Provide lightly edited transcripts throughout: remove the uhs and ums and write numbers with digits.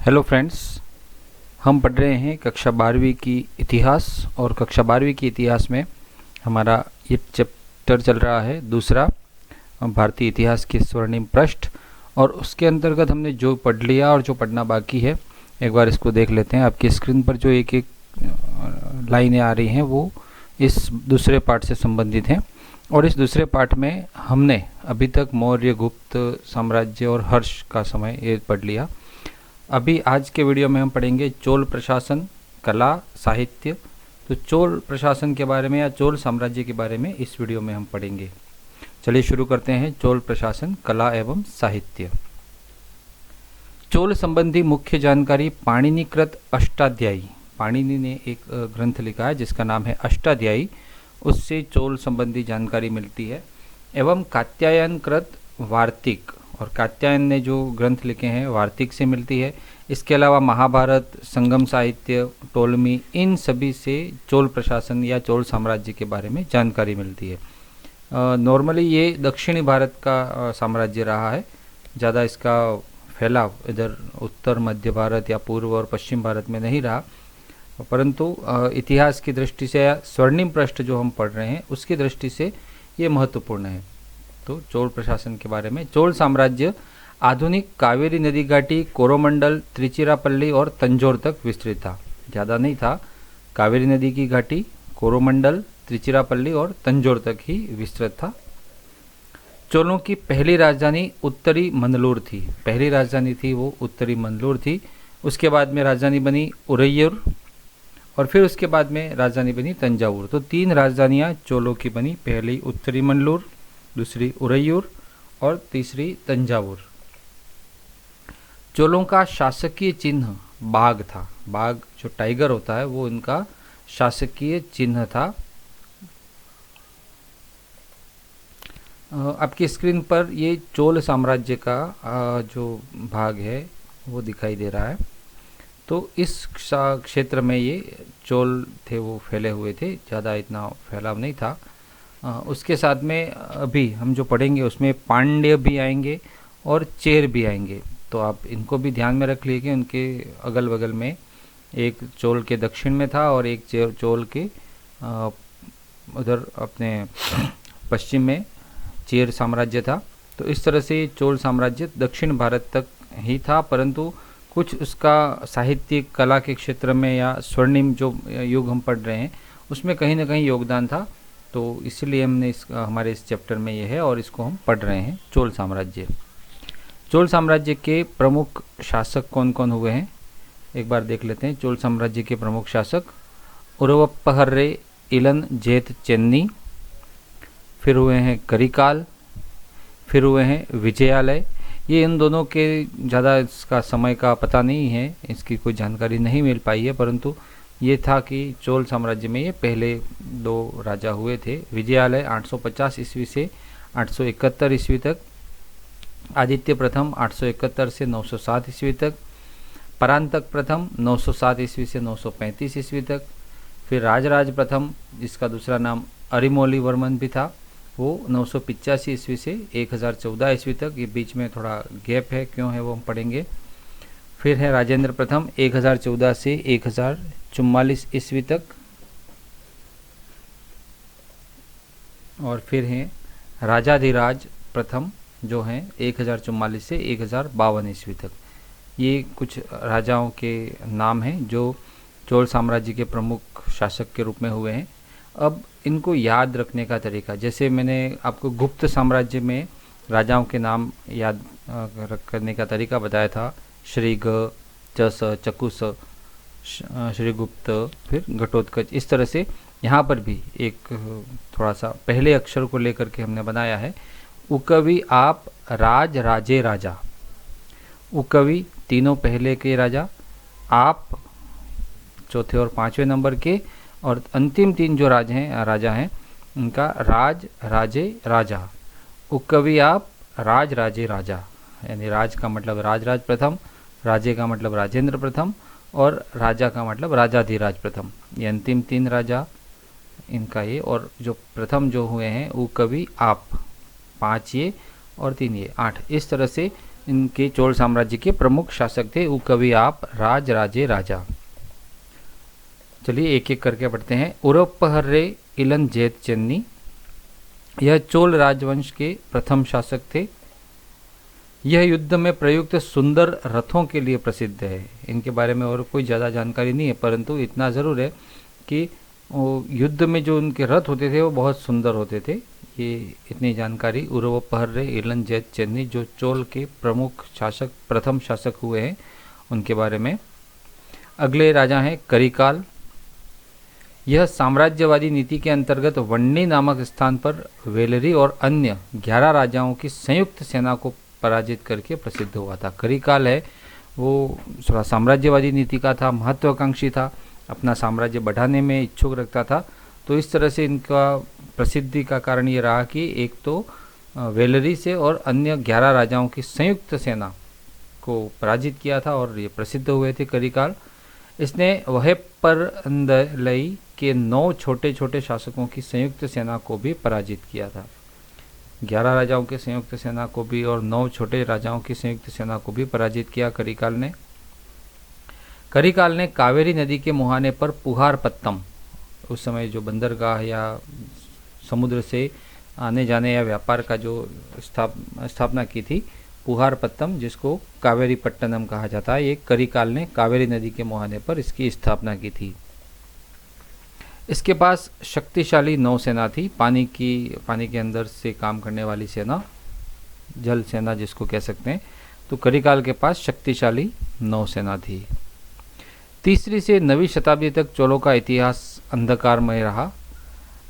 Hello friends, हम पढ़ रहे हैं कक्षा 12वीं की इतिहास। और कक्षा 12वीं की इतिहास में हमारा ये चैप्टर चल रहा है दूसरा, भारतीय इतिहास के स्वर्णिम पृष्ठ। और उसके अंतर्गत हमने जो पढ़ लिया और जो पढ़ना बाकी है एक बार इसको देख लेते हैं। आपकी स्क्रीन पर जो एक एक लाइनें आ रही हैं वो इस दूसरे पार्ट से संबंधित हैं। और इस दूसरे पार्ट में हमने अभी तक मौर्य, गुप्त साम्राज्य और हर्ष का समय ये पढ़ लिया। अभी आज के वीडियो में हम पढ़ेंगे चोल प्रशासन, कला, साहित्य। तो चोल प्रशासन के बारे में या चोल साम्राज्य के बारे में इस वीडियो में हम पढ़ेंगे। चलिए शुरू करते हैं। चोल प्रशासन, कला एवं साहित्य। चोल संबंधी मुख्य जानकारी पाणिनिकृत अष्टाध्यायी। पाणिनि ने एक ग्रंथ लिखा है जिसका नाम है अष्टाध्यायी, उससे चोल संबंधी जानकारी मिलती है। एवं कात्यायनकृत वार्तिक, और कात्यायन ने जो ग्रंथ लिखे हैं वार्तिक से मिलती है। इसके अलावा महाभारत, संगम साहित्य, टोलमी, इन सभी से चोल प्रशासन या चोल साम्राज्य के बारे में जानकारी मिलती है। नॉर्मली ये दक्षिणी भारत का साम्राज्य रहा है, ज़्यादा इसका फैलाव इधर उत्तर मध्य भारत या पूर्व और पश्चिम भारत में नहीं रहा, परंतु इतिहास की दृष्टि से या स्वर्णिम पृष्ठ जो हम पढ़ रहे हैं उसकी दृष्टि से ये महत्वपूर्ण है। तो चोल प्रशासन के बारे में, चोल साम्राज्य आधुनिक कावेरी नदी घाटी, कोरोमंडल, त्रिचिरापल्ली और तंजौर तक विस्तृत था। ज़्यादा नहीं था, कावेरी नदी की घाटी, कोरोमंडल, त्रिचिरापल्ली और तंजौर तक ही विस्तृत था। चोलों की पहली राजधानी उत्तरी मंदलूर थी। पहली राजधानी थी वो उत्तरी मंदलूर थी। उसके बाद में राजधानी बनी उरैयूर और फिर उसके बाद में राजधानी बनी तंजावुर। तो तीन राजधानियाँ चोलों की बनी, पहली उत्तरी मंदलूर, दूसरी उरैयूर और तीसरी तंजावुर। चोलों का शासकीय चिन्ह बाघ था। बाघ जो टाइगर होता है वो इनका शासकीय चिन्ह था। आपकी स्क्रीन पर ये चोल साम्राज्य का जो भाग है वो दिखाई दे रहा है। तो इस क्षेत्र में ये चोल थे वो फैले हुए थे, ज़्यादा इतना फैलाव नहीं था। उसके साथ में अभी हम जो पढ़ेंगे उसमें पांड्य भी आएंगे और चेर भी आएंगे। तो आप इनको भी ध्यान में रख लीजिए। उनके अगल बगल में एक चोल के दक्षिण में था और एक चोल के उधर अपने पश्चिम में चेर साम्राज्य था। तो इस तरह से चोल साम्राज्य दक्षिण भारत तक ही था, परंतु कुछ उसका साहित्यिक कला के क्षेत्र में या स्वर्णिम जो युग हम पढ़ रहे हैं उसमें कहीं ना कहीं योगदान था। तो इसलिए हमने हमारे इस चैप्टर में ये है और इसको हम पढ़ रहे हैं, चोल साम्राज्य। चोल साम्राज्य के प्रमुख शासक कौन कौन हुए हैं एक बार देख लेते हैं। चोल साम्राज्य के प्रमुख शासक उरवप्पहर्रे इलन जेत चेन्नी, फिर हुए हैं करिकाल, फिर हुए हैं विजयालय। ये इन दोनों के ज़्यादा इसका समय का पता नहीं है, इसकी कोई जानकारी नहीं मिल पाई है, परंतु ये था कि चोल साम्राज्य में ये पहले दो राजा हुए थे। विजयालय 850 ईस्वी से 871 ईस्वी तक, आदित्य प्रथम 871 से 907 ईस्वी तक, परांतक प्रथम 907 ईस्वी से 935 ईस्वी तक, फिर राजराज प्रथम जिसका दूसरा नाम अरिमोली वर्मन भी था वो 985 ईस्वी से 1014 ईस्वी तक। ये बीच में थोड़ा गैप है, क्यों है वो हम पढ़ेंगे। फिर है राजेंद्र प्रथम 1014 से 1044 ईस्वी तक, और फिर हैं राजाधिराज प्रथम जो हैं 1044 से 1052 ईस्वी तक। ये कुछ राजाओं के नाम हैं जो चोल साम्राज्य के प्रमुख शासक के रूप में हुए हैं। अब इनको याद रखने का तरीका, जैसे मैंने आपको गुप्त साम्राज्य में राजाओं के नाम याद करने का तरीका बताया था, श्रीग, चस, चकुस, श्रीगुप्त, फिर घटोत्कच। इस तरह से यहाँ पर भी एक थोड़ा सा पहले अक्षर को लेकर के हमने बनाया है। उकवि, आप, राज, राजे, राजा। उकवि तीनों पहले के राजा, आप चौथे और पांचवें नंबर के, और अंतिम तीन जो राजा हैं उनका राज, राजे, राजा। उकवि, आप, राज, राजे, राजा। यानी राज का मतलब राजराज प्रथम, राजे का मतलब राजेंद्र प्रथम और राजा का मतलब राजाधिराज प्रथम। ये अंतिम तीन राजा इनका ये, और जो प्रथम जो हुए हैं उकवि, आप, 5 ये और 3 ये, 8। इस तरह से इनके चोल साम्राज्य के प्रमुख शासक थे। उकवियाप राज राजे राजा। चलिए एक एक करके पढ़ते हैं। उरप्पहर्रे इलंजेत चेन्नी, यह चोल राजवंश के प्रथम शासक थे। यह युद्ध में प्रयुक्त सुंदर रथों के लिए प्रसिद्ध है। इनके बारे में और कोई ज़्यादा जानकारी नहीं है, परंतु इतना ज़रूर है कि युद्ध में जो उनके रथ होते थे वो बहुत सुंदर होते थे। ये इतनी जानकारी उरप्पहर्रे इलंजेत चेन्नी, जो चोल के प्रमुख शासक प्रथम शासक हुए हैं, उनके बारे में। अगले राजा हैं करिकाल। यह साम्राज्यवादी नीति के अंतर्गत वन्नी नामक स्थान पर वेलरी और अन्य 11 राजाओं की संयुक्त सेना को पराजित करके प्रसिद्ध हुआ था। करिकाल है वो थोड़ा साम्राज्यवादी नीति का था, महत्वाकांक्षी था, अपना साम्राज्य बढ़ाने में इच्छुक रखता था। तो इस तरह से इनका प्रसिद्धि का कारण ये रहा कि एक तो वेलरी से और अन्य 11 राजाओं की संयुक्त सेना को पराजित किया था और ये प्रसिद्ध हुए थे करिकाल। इसने वहेप्परंदलई के 9 छोटे छोटे शासकों की संयुक्त सेना को भी पराजित किया था। 11 राजाओं की संयुक्त सेना को भी और 9 छोटे राजाओं की संयुक्त सेना को भी पराजित किया करिकाल ने। करिकाल ने कावेरी नदी के मुहाने पर पुहारपत्तम, उस समय जो बंदरगाह या समुद्र से आने जाने या व्यापार का जो स्थापना की थी, पुहारपत्तम, जिसको कावेरी पट्टनम कहा जाता है, ये करिकाल ने कावेरी नदी के मुहाने पर इसकी स्थापना की थी। इसके पास शक्तिशाली नौसेना थी, पानी के अंदर से काम करने वाली सेना, जल सेना जिसको कह सकते हैं। तो करिकाल के पास शक्तिशाली नौसेना थी। 3वीं से 9वीं शताब्दी तक चोलों का इतिहास अंधकारमय रहा,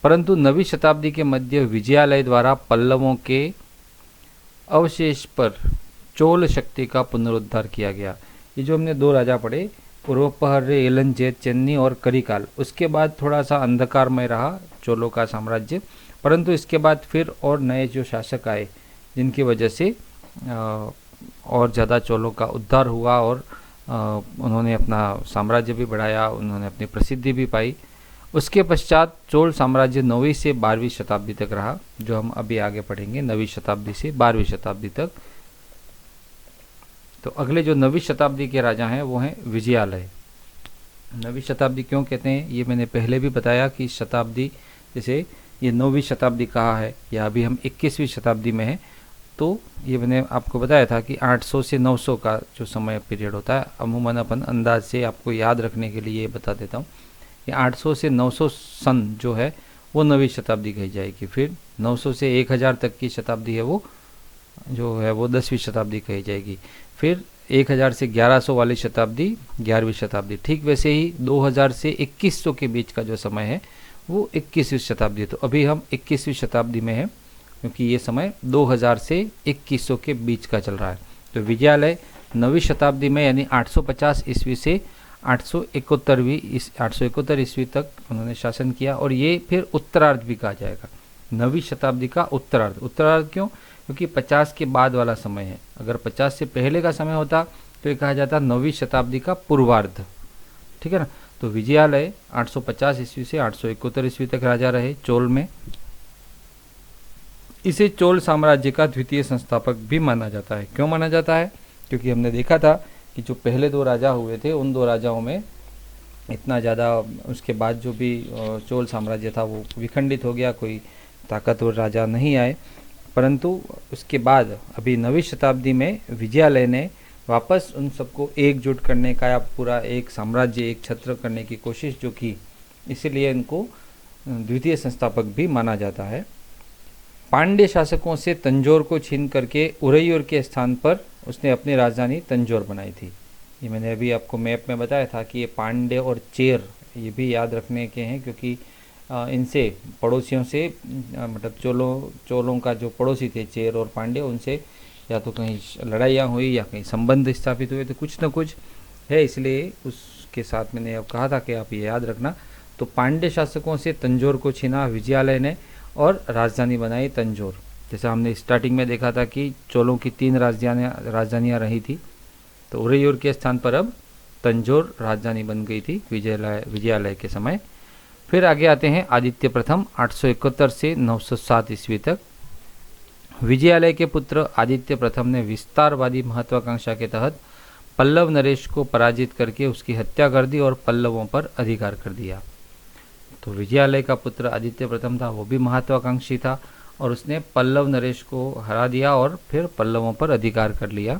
परंतु 9वीं शताब्दी के मध्य विजयालय द्वारा पल्लवों के अवशेष पर चोल शक्ति का पुनरुद्धार किया गया। ये जो हमने 2 राजा पढ़े, उरप्पहर्रे इलंजेत चेन्नी और करिकाल, उसके बाद थोड़ा सा अंधकारमय रहा चोलों का साम्राज्य, परंतु इसके बाद फिर और नए जो शासक आए, जिनकी वजह से और ज़्यादा चोलों का उद्धार हुआ और उन्होंने अपना साम्राज्य भी बढ़ाया, उन्होंने अपनी प्रसिद्धि भी पाई। उसके पश्चात चोल साम्राज्य 9वीं से 12वीं शताब्दी तक रहा, जो हम अभी आगे पढ़ेंगे, 9वीं शताब्दी से 12वीं शताब्दी तक। तो अगले जो 9वीं शताब्दी के राजा हैं वो हैं विजयालय। 9वीं शताब्दी क्यों कहते हैं, ये मैंने पहले भी बताया कि शताब्दी, जैसे ये 9वीं शताब्दी कहा है या अभी हम 21वीं शताब्दी में हैं, तो ये मैंने आपको बताया था कि 800 से 900 का जो समय पीरियड होता है, अमूमन अपन अंदाज से आपको याद रखने के लिए ये बता देता हूँ कि 800 से 900 सन जो है वो 9वीं शताब्दी कही जाएगी। फिर 900 से 1000 तक की शताब्दी है वो जो है वो 10वीं शताब्दी कही जाएगी। फिर 1000 से 1100 वाली शताब्दी 11वीं शताब्दी। ठीक वैसे ही 2000 से 2100 के बीच का जो समय है वो 21वीं शताब्दी है। तो अभी हम 21वीं शताब्दी में हैं, क्योंकि ये समय 2000 से 2100 के बीच का चल रहा है। तो विजयालय 9वीं शताब्दी में यानी 850 ईस्वी से 871 ईस्वी तक उन्होंने शासन किया, और ये फिर उत्तरार्ध भी कहा जाएगा। 9वीं शताब्दी का उत्तरार्ध। उत्तरार्ध क्यों? क्योंकि 50 के बाद वाला समय है। अगर 50 से पहले का समय होता तो ये कहा जाता 9वीं शताब्दी का पूर्वार्ध। ठीक है ना। तो विजयालय 850 ईस्वी से 871 ईस्वी तक राजा रहे चोल में। इसे चोल साम्राज्य का द्वितीय संस्थापक भी माना जाता है। क्यों माना जाता है? क्योंकि हमने देखा था कि जो पहले 2 राजा हुए थे, उन 2 राजाओं में इतना ज़्यादा, उसके बाद जो भी चोल साम्राज्य था वो विखंडित हो गया, कोई ताकतवर राजा नहीं आए। परंतु उसके बाद अभी 9वीं शताब्दी में विजयालय ने वापस उन सबको एकजुट करने का या पूरा एक साम्राज्य, एक छत्र करने की कोशिश जो की, इसीलिए इनको द्वितीय संस्थापक भी माना जाता है। पांड्य शासकों से तंजौर को छीन करके उरैयूर के स्थान पर उसने अपनी राजधानी तंजौर बनाई थी। ये मैंने अभी आपको मैप में बताया था कि ये पांड्य और चेर ये भी याद रखने के हैं, क्योंकि इनसे पड़ोसियों से मतलब चोलों का जो पड़ोसी थे चेर और पांड्य, उनसे या तो कहीं लड़ाइयाँ हुई या कहीं संबंध स्थापित हुए, तो कुछ न कुछ है, इसलिए उसके साथ मैंने अब कहा था कि आप ये याद रखना। तो पांड्य शासकों से तंजौर को छीना विजयालय ने और राजधानी बनाई तंजौर। जैसा हमने स्टार्टिंग में देखा था कि चोलों की 3 राजधानियाँ रही थी, तो उरैयूर के स्थान पर अब तंजौर राजधानी बन गई थी विजयालय के समय। फिर आगे आते हैं आदित्य प्रथम 871 से 907 ईस्वी तक। विजयालय के पुत्र आदित्य प्रथम ने विस्तारवादी महत्वाकांक्षा के तहत पल्लव नरेश को पराजित करके उसकी हत्या कर दी और पल्लवों पर अधिकार कर दिया। तो विजयालय का पुत्र आदित्य प्रथम था, वो भी महत्वाकांक्षी था और उसने पल्लव नरेश को हरा दिया और फिर पल्लवों पर अधिकार कर लिया।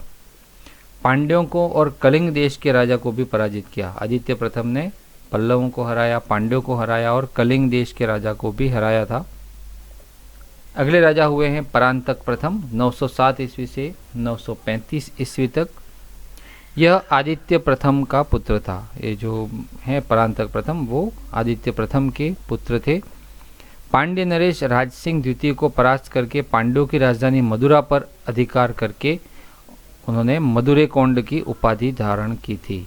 पांड्यों को और कलिंग देश के राजा को भी पराजित किया। आदित्य प्रथम ने पल्लवों को हराया, पांड्यों को हराया और कलिंग देश के राजा को भी हराया था। अगले राजा हुए हैं परांतक प्रथम 907 ईस्वी से 935 ईस्वी तक। यह आदित्य प्रथम का पुत्र था। ये जो है परांतक प्रथम, वो आदित्य प्रथम के पुत्र थे। पांड्य नरेश राज सिंह द्वितीय को परास्त करके पांड्यों की राजधानी मदुरा पर अधिकार करके उन्होंने मदुरेकोंड की उपाधि धारण की थी।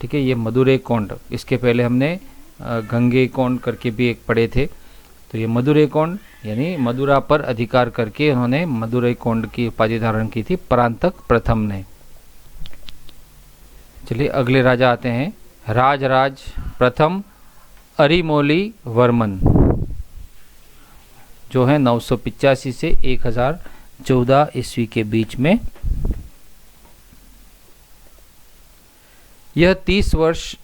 ठीक है, ये मदुरेकोंड, इसके पहले हमने गंगेकोंड करके भी एक पढ़े थे। तो ये मदुरेकोंड यानी मदुरा पर अधिकार करके उन्होंने मदुरेकोंड की उपाधि धारण की थी परांतक प्रथम ने। चलिए अगले राजा आते हैं राजराज प्रथम अरिमोली वर्मन, जो है 985 से 1014 ईस्वी के बीच में। यह 30 वर्ष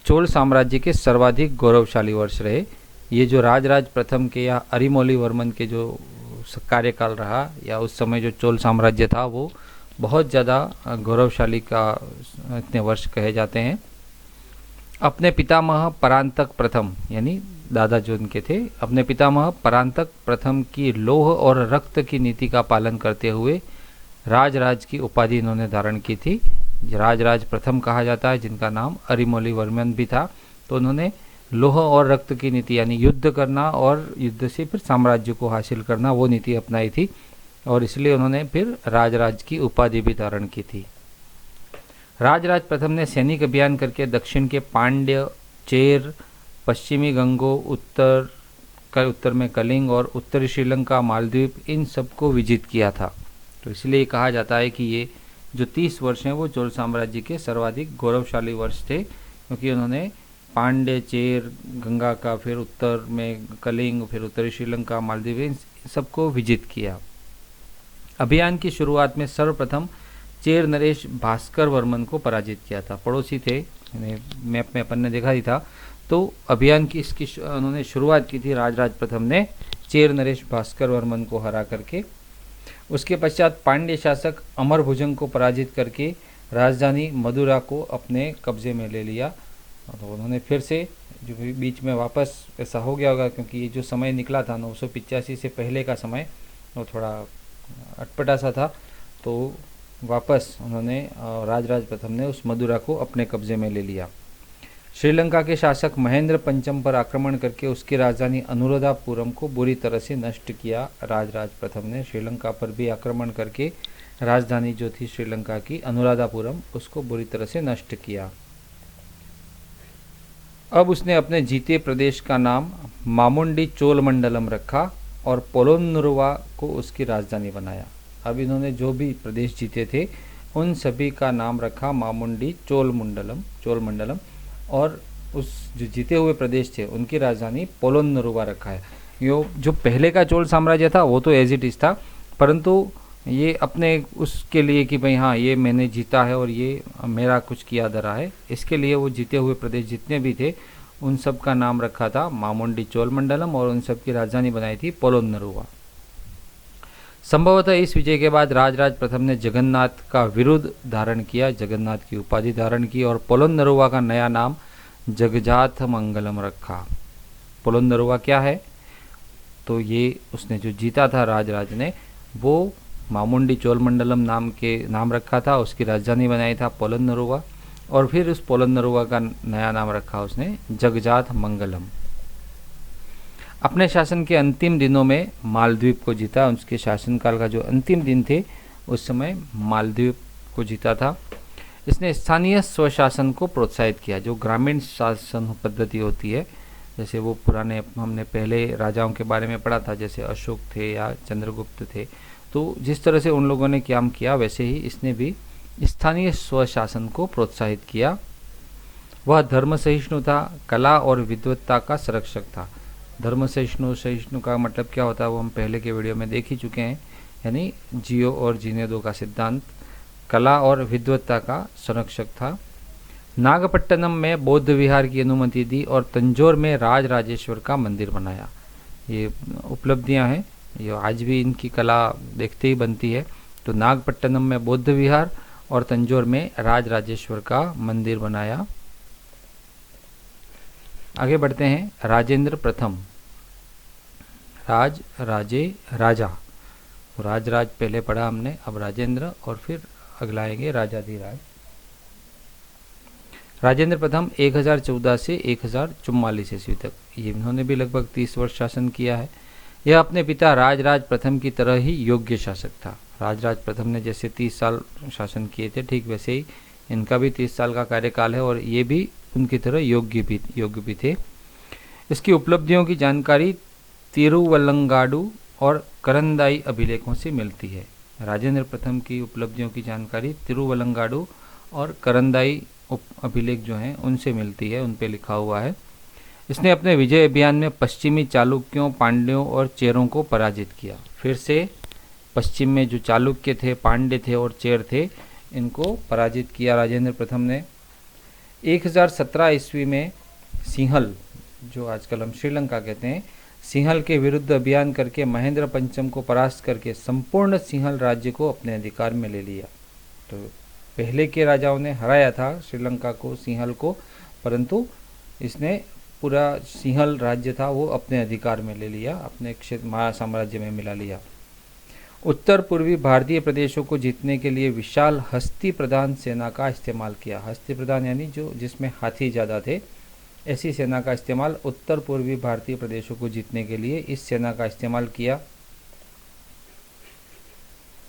चोल साम्राज्य के सर्वाधिक गौरवशाली वर्ष रहे। ये जो राजराज प्रथम के या अरिमोली वर्मन के जो कार्यकाल रहा या उस समय जो चोल साम्राज्य था वो बहुत ज़्यादा गौरवशाली का इतने वर्ष कहे जाते हैं। अपने पितामह परांतक प्रथम यानी दादा जो उनके थे, अपने पितामह परांतक प्रथम की लौह और रक्त की नीति का पालन करते हुए राजराज की उपाधि इन्होंने धारण की थी। राजराज प्रथम कहा जाता है, जिनका नाम अरिमोली वर्मन भी था। तो उन्होंने लौह और रक्त की नीति यानी युद्ध करना और युद्ध से फिर साम्राज्य को हासिल करना, वो नीति अपनाई थी और इसलिए उन्होंने फिर राजराज की उपाधि भी धारण की थी। राजराज प्रथम ने सैनिक अभियान करके दक्षिण के पांड्य, चेर, पश्चिमी गंगो, उत्तर में कलिंग और उत्तरी श्रीलंका, मालदीव, इन सबको विजित किया था। तो इसलिए कहा जाता है कि ये जो 30 वर्ष हैं वो चोल साम्राज्य के सर्वाधिक गौरवशाली वर्ष थे, क्योंकि उन्होंने पांड्य, चेर, गंगा का, फिर उत्तर में कलिंग, फिर उत्तरी श्रीलंका, मालदीव, इन सबको विजित किया। अभियान की शुरुआत में सर्वप्रथम चेर नरेश भास्कर वर्मन को पराजित किया था। पड़ोसी थे, मैप में अपन ने देखा ही था। तो अभियान की इसकी उन्होंने शुरुआत की थी राजराज प्रथम ने चेर नरेश भास्कर वर्मन को हरा करके। उसके पश्चात पांड्य शासक अमरभुजंग को पराजित करके राजधानी मदुरा को अपने कब्जे में ले लिया। तो उन्होंने फिर से जो बीच में वापस ऐसा हो गया होगा, क्योंकि ये जो समय निकला था 985 से पहले का समय वो थोड़ा अटपटा सा था। तो वापस उन्होंने राजराज प्रथम ने उस मदुरा को अपने कब्जे में ले लिया। श्रीलंका के शासक महेंद्र पंचम पर आक्रमण करके उसकी राजधानी अनुराधापुरम को बुरी तरह से नष्ट किया। राजराज प्रथम ने श्रीलंका पर भी आक्रमण करके राजधानी जो थी श्रीलंका की अनुराधापुरम, उसको बुरी तरह से नष्ट किया। अब उसने अपने जीते प्रदेश का नाम मामुंडी चोलमंडलम रखा और पोलोन्नुरुवा को उसकी राजधानी बनाया। अब इन्होंने जो भी प्रदेश जीते थे उन सभी का नाम रखा मामुंडी चोलमंडलम, और उस जो जीते हुए प्रदेश थे उनकी राजधानी पोलोन्नुरुवा रखा है। यो जो पहले का चोल साम्राज्य था वो तो एज इट इज था, परंतु ये अपने उसके लिए कि भाई हाँ ये मैंने जीता है और ये मेरा कुछ किया धरा है, इसके लिए वो जीते हुए प्रदेश जितने भी थे उन सब का नाम रखा था मामुंडी चोलमंडलम और उन सब की राजधानी बनाई थी पोलोन्नुरुवा। संभवतः इस विजय के बाद राजराज प्रथम ने जगन्नाथ का विरुद्ध धारण किया, जगन्नाथ की उपाधि धारण की और पोलोन्नुरुवा का नया नाम जगजाथ मंगलम रखा। पोलोन्नुरुवा क्या है? तो ये उसने जो जीता था राजराज ने वो मामुंडी चोलमंडलम नाम रखा था, उसकी राजधानी बनाई था पोलोन्नुरुवा और फिर उस पोलोन्नुरुवा का नया नाम रखा उसने जगजाथ मंगलम। अपने शासन के अंतिम दिनों में मालद्वीप को जीता। उसके शासनकाल का जो अंतिम दिन थे उस समय मालद्वीप को जीता था। इसने स्थानीय स्वशासन को प्रोत्साहित किया, जो ग्रामीण शासन पद्धति होती है, जैसे वो पुराने हमने पहले राजाओं के बारे में पढ़ा था, जैसे अशोक थे या चंद्रगुप्त थे। तो जिस तरह से उन लोगों ने काम किया वैसे ही इसने भी स्थानीय स्वशासन को प्रोत्साहित किया। वह धर्म सहिष्णु था, कला और विद्वत्ता का संरक्षक था। धर्म सहिष्णु का मतलब क्या होता है वो हम पहले के वीडियो में देख ही चुके हैं यानी जियो और जीने दो का सिद्धांत, कला और विद्वत्ता का संरक्षक था। नागपट्टनम में बौद्ध विहार की अनुमति दी और तंजौर में राज राजेश्वर का मंदिर बनाया। ये उपलब्धियां हैं, ये आज भी इनकी कला देखते ही बनती है। तो नागपट्टनम में बौद्ध विहार और तंजौर में राज राजेश्वर का मंदिर बनाया। आगे बढ़ते हैं, राजेंद्र प्रथम। राज, राजे, राजा। तो राज पहले पढ़ा हमने, अब राजेंद्र और फिर अगला आएंगे राजाधिराज। राजेंद्र प्रथम 1014 से 1044 ईस्वी तक, ये इन्होंने भी लगभग 30 वर्ष शासन किया है। यह अपने पिता राजराज प्रथम की तरह ही योग्य शासक था। राजराज प्रथम ने जैसे 30 साल शासन किए थे, ठीक वैसे ही इनका भी 30 साल का कार्यकाल है और ये भी उनकी तरह योग्य भी थे। इसकी उपलब्धियों की जानकारी तिरुवल्लंगाडु और करंदाई अभिलेखों से मिलती है। राजेंद्र प्रथम की उपलब्धियों की जानकारी तिरुवल्लंगाडु और करंदाई अभिलेख जो हैं उनसे मिलती है, उन पे लिखा हुआ है। इसने अपने विजय अभियान में पश्चिमी चालुक्यों, पांड्यों और चेरों को पराजित किया। फिर से पश्चिम में जो चालुक्य थे, पांड्य थे और चेर थे, इनको पराजित किया राजेंद्र प्रथम ने। 1017 ईस्वी में सिंहल, जो आजकल हम श्रीलंका कहते हैं, सिंहल के विरुद्ध अभियान करके महेंद्र पंचम को परास्त करके संपूर्ण सिंहल राज्य को अपने अधिकार में ले लिया। तो पहले के राजाओं ने हराया था श्रीलंका को, सिंहल को, परंतु इसने पूरा सिंहल राज्य था वो अपने अधिकार में ले लिया, अपने क्षेत्र महासाम्राज्य में मिला लिया। उत्तर पूर्वी भारतीय प्रदेशों को जीतने के लिए विशाल हस्ती प्रधान सेना का इस्तेमाल किया। हस्ती प्रधान यानी जो जिसमें हाथी ज़्यादा थे, ऐसी सेना का इस्तेमाल उत्तर पूर्वी भारतीय प्रदेशों को जीतने के लिए इस सेना का इस्तेमाल किया।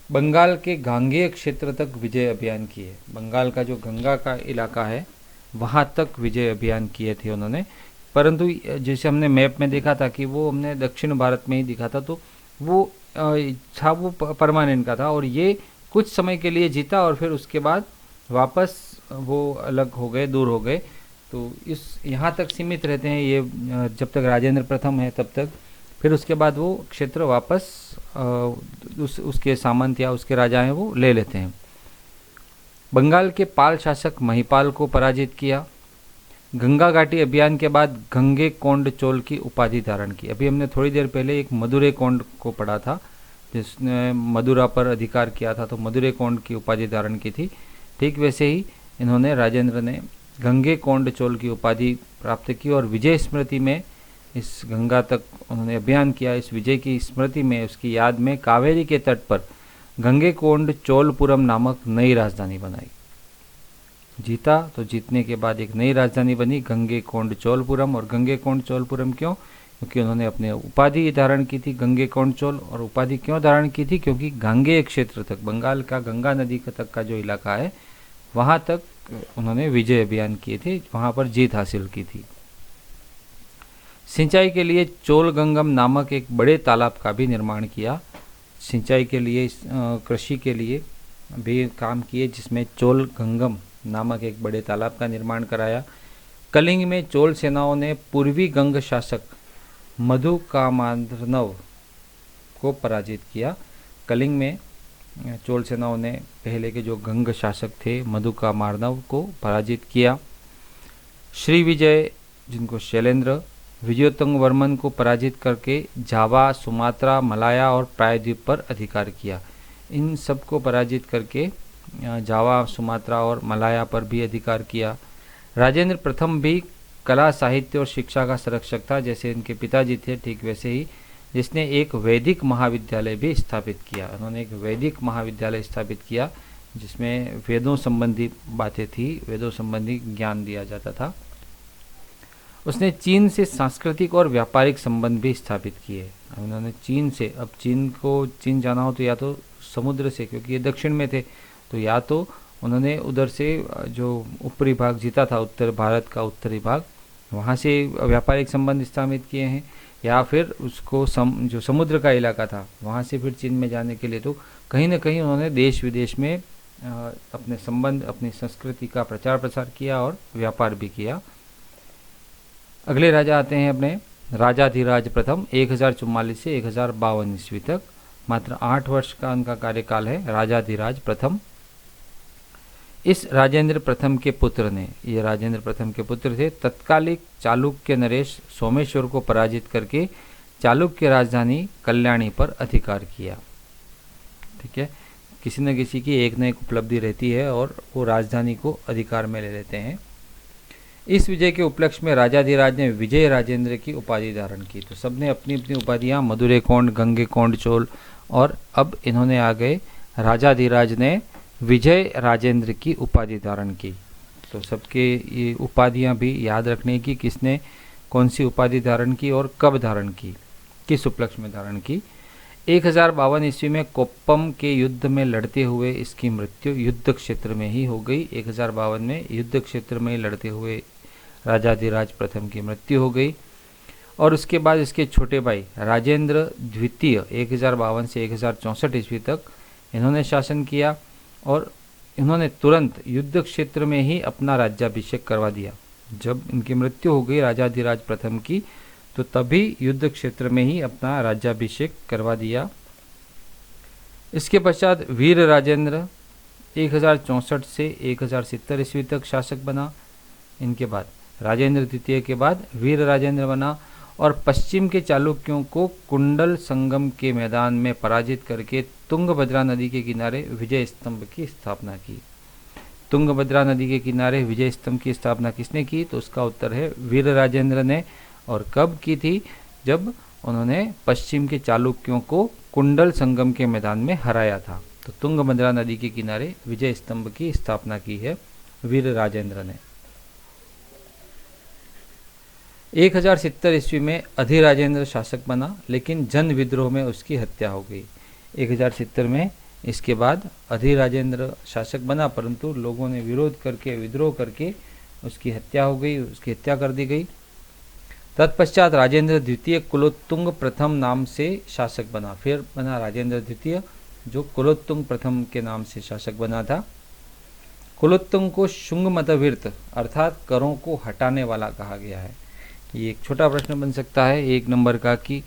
बंगाल के गांगेय क्षेत्र तक विजय अभियान किए। बंगाल का जो गंगा का इलाका है वहाँ तक विजय अभियान किए थे उन्होंने, परंतु जैसे हमने मैप में देखा था कि वो हमने दक्षिण भारत में ही दिखा था, तो वो था वो परमानेंट का था और ये कुछ समय के लिए जीता और फिर उसके बाद वापस वो अलग हो गए, दूर हो गए। तो इस यहाँ तक सीमित रहते हैं ये जब तक राजेंद्र प्रथम है तब तक, फिर उसके बाद वो क्षेत्र वापस उसके सामंत या उसके राजा हैं वो ले लेते हैं। बंगाल के पाल शासक महिपाल को पराजित किया। गंगा घाटी अभियान के बाद गंगे कोंड चोल की उपाधि धारण की। अभी हमने थोड़ी देर पहले एक मदुरै कोंड को पढ़ा था जिसने मदुरा पर अधिकार किया था, तो मदुरै कोंड की उपाधि धारण की थी। ठीक वैसे ही इन्होंने, राजेंद्र ने गंगे कोंड चोल की उपाधि प्राप्त की और विजय स्मृति में इस गंगा तक उन्होंने अभियान किया। इस विजय की स्मृति में, उसकी याद में कावेरी के तट पर गंगे कोंड चोलपुरम नामक नई राजधानी बनाई। जीता तो जीतने के बाद एक नई राजधानी बनी गंगे कोंड चोलपुरम। और गंगे कोंड चोलपुरम क्यों? क्योंकि उन्होंने अपने उपाधि धारण की थी गंगे कोंड चोल। और उपाधि क्यों धारण की थी? क्योंकि गांगेय क्षेत्र तक, बंगाल का गंगा नदी तक का जो इलाका है वहाँ तक उन्होंने विजय अभियान किए थे, वहाँ पर जीत हासिल की थी। सिंचाई के लिए चोलगंगम नामक एक बड़े तालाब का भी निर्माण किया। सिंचाई के लिए, कृषि के लिए भी काम किए, जिसमें चोलगंगम नामक एक बड़े तालाब का निर्माण कराया। कलिंग में चोल सेनाओं ने पूर्वी गंग शासक मधुकामार्णव को पराजित किया। कलिंग में चोल सेनाओं ने पहले के जो गंग शासक थे मधुकामार्णव को पराजित किया। श्री विजय, जिनको शैलेंद्र, विजयोत्तंग वर्मन को पराजित करके जावा, सुमात्रा, मलाया और प्रायद्वीप पर अधिकार किया। इन सब को पराजित करके जावा, सुमात्रा और मलाया पर भी अधिकार किया। राजेंद्र प्रथम भी कला, साहित्य और शिक्षा का संरक्षक था, जैसे इनके पिताजी थे ठीक वैसे ही, जिसने एक वैदिक महाविद्यालय भी स्थापित किया। उन्होंने एक वैदिक महाविद्यालय स्थापित किया जिसमें वेदों संबंधी बातें थी, वेदों संबंधी ज्ञान दिया जाता था। उसने चीन से सांस्कृतिक और व्यापारिक संबंध भी स्थापित किए। उन्होंने चीन से, अब चीन जाना हो तो या तो समुद्र से, क्योंकि ये दक्षिण में थे, तो या तो उन्होंने उधर से जो ऊपरी भाग जीता था, उत्तर भारत का उत्तरी भाग, वहाँ से व्यापारिक संबंध स्थापित किए हैं, या फिर उसको जो समुद्र का इलाका था वहाँ से फिर चीन में जाने के लिए, तो कहीं ना कहीं उन्होंने देश विदेश में अपने संबंध, अपनी संस्कृति का प्रचार प्रसार किया और व्यापार भी किया। अगले राजा आते हैं अपने राजाधिराज प्रथम 1044 से 1052 ईस्वी तक। मात्र 8 वर्ष का उनका कार्यकाल है, राजाधिराज प्रथम। इस राजेंद्र प्रथम के पुत्र ने, ये राजेंद्र प्रथम के पुत्र थे, तत्कालिक चालुक्य नरेश सोमेश्वर को पराजित करके चालुक्य राजधानी कल्याणी पर अधिकार किया। ठीक है, किसी न किसी की एक न एक उपलब्धि रहती है और वो राजधानी को अधिकार में ले लेते हैं। इस विजय के उपलक्ष्य में राजाधिराज ने विजय राजेंद्र की उपाधि धारण की। तो सबने अपनी अपनी उपाधियाँ, मधुरे कोंड, गंगे कोंड चोल, और अब इन्होंने आ गए राजाधिराज ने विजय राजेंद्र की उपाधि धारण की। तो सबके ये उपाधियाँ भी याद रखने की, किसने कौन सी उपाधि धारण की और कब धारण की, किस उपलक्ष्य में धारण की। 1052 ईस्वी में कोप्पम के युद्ध में लड़ते हुए इसकी मृत्यु युद्ध क्षेत्र में ही हो गई। 1052 में युद्ध क्षेत्र में लड़ते हुए राजाधिराज प्रथम की मृत्यु हो गई। और उसके बाद इसके छोटे भाई राजेंद्र द्वितीय 1052 से 1064 ईस्वी तक इन्होंने शासन किया और इन्होंने तुरंत युद्ध क्षेत्र में ही अपना राज्याभिषेक करवा दिया। जब इनकी मृत्यु हो गई राजाधिराज प्रथम की, तो तभी युद्ध क्षेत्र में ही अपना राज्याभिषेक करवा दिया। इसके पश्चात वीर राजेंद्र 1064 से 1070 ईस्वी तक शासक बना। इनके बाद राजेंद्र द्वितीय के बाद वीर राजेंद्र बना और पश्चिम के चालुक्यों को कुंडल संगम के मैदान में पराजित करके तुंगभद्रा नदी के किनारे विजय स्तंभ की स्थापना की। तुंगभद्रा नदी के किनारे विजय स्तंभ की स्थापना किसने की? तो उसका उत्तर है वीर राजेंद्र ने। और कब की थी? जब उन्होंने पश्चिम के चालुक्यों को कुंडल संगम के मैदान में हराया था। तो तुंगभद्रा नदी के किनारे विजय स्तंभ की स्थापना की है वीर राजेंद्र ने। 1070 ईस्वी में अधिराजेंद्र शासक बना, लेकिन जन विद्रोह में उसकी हत्या हो गई। 1070 में इसके बाद अधिराजेंद्र शासक बना, परंतु लोगों ने विरोध करके, विद्रोह करके उसकी हत्या हो गई, उसकी हत्या कर दी गई। तत्पश्चात राजेंद्र द्वितीय कुलोत्तुंग प्रथम नाम से शासक बना। फिर बना राजेंद्र द्वितीय, जो कुलोत्तुंग प्रथम के नाम से शासक बना था। कुलोत्तुंग को शुंग मतवीर्त अर्थात करों को हटाने वाला कहा गया है। ये एक छोटा प्रश्न बन सकता है 1 नंबर का कि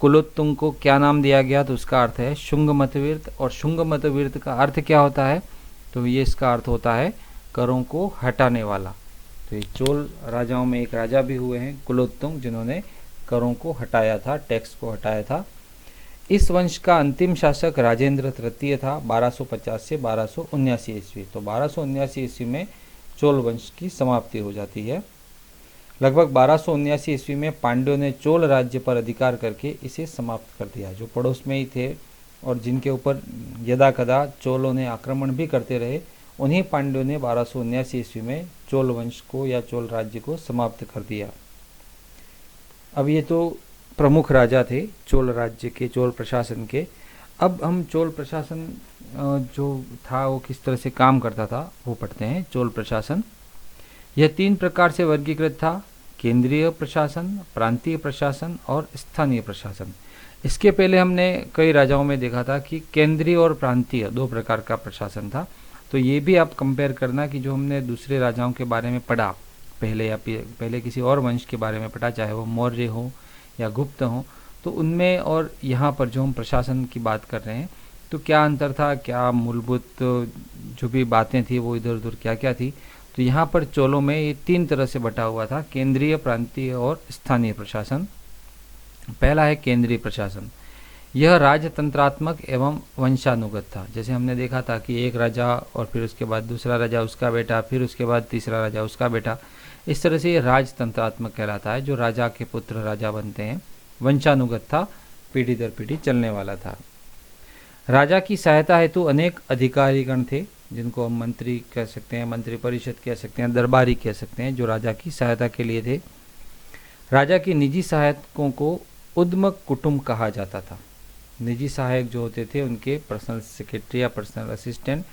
कुलोत्तुंग को क्या नाम दिया गया? तो उसका अर्थ है शुंग मतवीर्त। और शुंग मतवीर्त का अर्थ क्या होता है? तो ये इसका अर्थ होता है करों को हटाने वाला। तो ये चोल राजाओं में एक राजा भी हुए हैं कुलोत्तुंग, जिन्होंने करों को हटाया था, टैक्स को हटाया था। इस वंश का अंतिम शासक राजेंद्र तृतीय था 1250 से 1279 ईस्वी। तो 1279 ईस्वी में चोल वंश की समाप्ति हो जाती है। लगभग 1279 ईस्वी में पांड्यों ने चोल राज्य पर अधिकार करके इसे समाप्त कर दिया। जो पड़ोस में ही थे और जिनके ऊपर यदा कदा चोलों ने आक्रमण भी करते रहे, उन्हीं पांड्यों ने 1279 ईस्वी में चोल वंश को या चोल राज्य को समाप्त कर दिया। अब ये तो प्रमुख राजा थे चोल राज्य के, चोल प्रशासन के। अब हम चोल प्रशासन जो था वो किस तरह से काम करता था वो पढ़ते हैं। चोल प्रशासन यह 3 प्रकार से वर्गीकृत था: केंद्रीय प्रशासन, प्रांतीय प्रशासन और स्थानीय प्रशासन। इसके पहले हमने कई राजाओं में देखा था कि केंद्रीय और प्रांतीय 2 प्रकार का प्रशासन था। तो ये भी आप कंपेयर करना कि जो हमने दूसरे राजाओं के बारे में पढ़ा पहले, या पहले किसी और वंश के बारे में पढ़ा, चाहे वो मौर्य हो या गुप्त हो, तो उनमें और यहाँ पर जो हम प्रशासन की बात कर रहे हैं, तो क्या अंतर था, क्या मूलभूत जो भी बातें थी वो इधर उधर क्या क्या थी। तो यहाँ पर चोलों में ये 3 तरह से बटा हुआ था: केंद्रीय, प्रांतीय और स्थानीय प्रशासन। पहला है केंद्रीय प्रशासन। यह राजतंत्रात्मक एवं वंशानुगत था। जैसे हमने देखा था कि एक राजा और फिर उसके बाद दूसरा राजा उसका बेटा, फिर उसके बाद तीसरा राजा उसका बेटा, इस तरह से ये राजतंत्रात्मक कहलाता है। जो राजा के पुत्र राजा बनते हैं। वंशानुगत था, पीढ़ी दर पीढ़ी चलने वाला था। राजा की सहायता हेतु अनेक अधिकारीगण थे, जिनको हम मंत्री कह सकते हैं, मंत्री परिषद कह सकते हैं, दरबारी कह सकते हैं, जो राजा की सहायता के लिए थे। राजा की निजी सहायकों को उद्म कुटुंब कहा जाता था। निजी सहायक जो होते थे, उनके पर्सनल सेक्रेटरी या पर्सनल असिस्टेंट,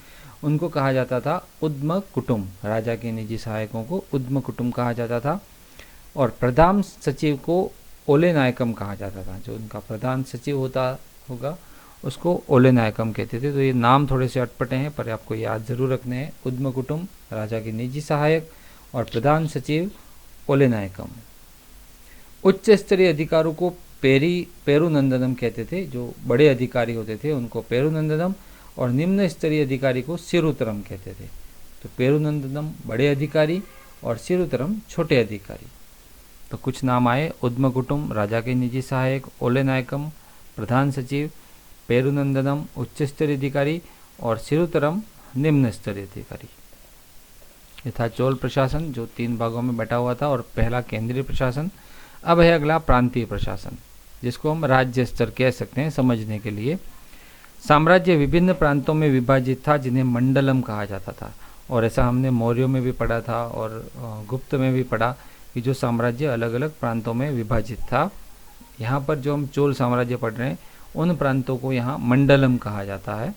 उनको कहा जाता था उद्म कुटुंब। राजा के निजी सहायकों को उद्म कुटुंब कहा जाता था। और प्रधान सचिव को ओले नायकम कहा जाता था। जो उनका प्रधान सचिव होता होगा उसको ओले नायकम कहते थे। तो ये नाम थोड़े से अटपटे हैं, पर आपको याद जरूर रखने हैं। उद्म कुटुंब, राजा के निजी सहायक और प्रधान सचिव ओले नायकम। उच्च स्तरीय अधिकारों को पेरुनंदनम कहते थे। जो बड़े अधिकारी होते थे उनको पेरुनंदनम और निम्न स्तरीय अधिकारी को सिरुतरम कहते थे। तो पेरुनंदनम बड़े अधिकारी और सिरुतरम छोटे अधिकारी। तो कुछ नाम आए, उद्मकुटुम राजा के निजी सहायक, ओले नायकम प्रधान सचिव, पेरुनंदनम उच्च स्तरीय अधिकारी और सिरुतरम निम्न स्तरीय अधिकारी। ये था चोल प्रशासन जो 3 भागों में बटा हुआ था, और पहला केंद्रीय प्रशासन। अब है अगला प्रांतीय प्रशासन, जिसको हम राज्य स्तर कह सकते हैं समझने के लिए। साम्राज्य विभिन्न प्रांतों में विभाजित था जिन्हें मंडलम कहा जाता था, और ऐसा हमने मौर्यों में भी पढ़ा था और गुप्त में भी पढ़ा कि जो साम्राज्य अलग अलग प्रांतों में विभाजित था। यहाँ पर जो हम चोल साम्राज्य पढ़ रहे हैं उन प्रांतों को यहाँ मंडलम कहा जाता है।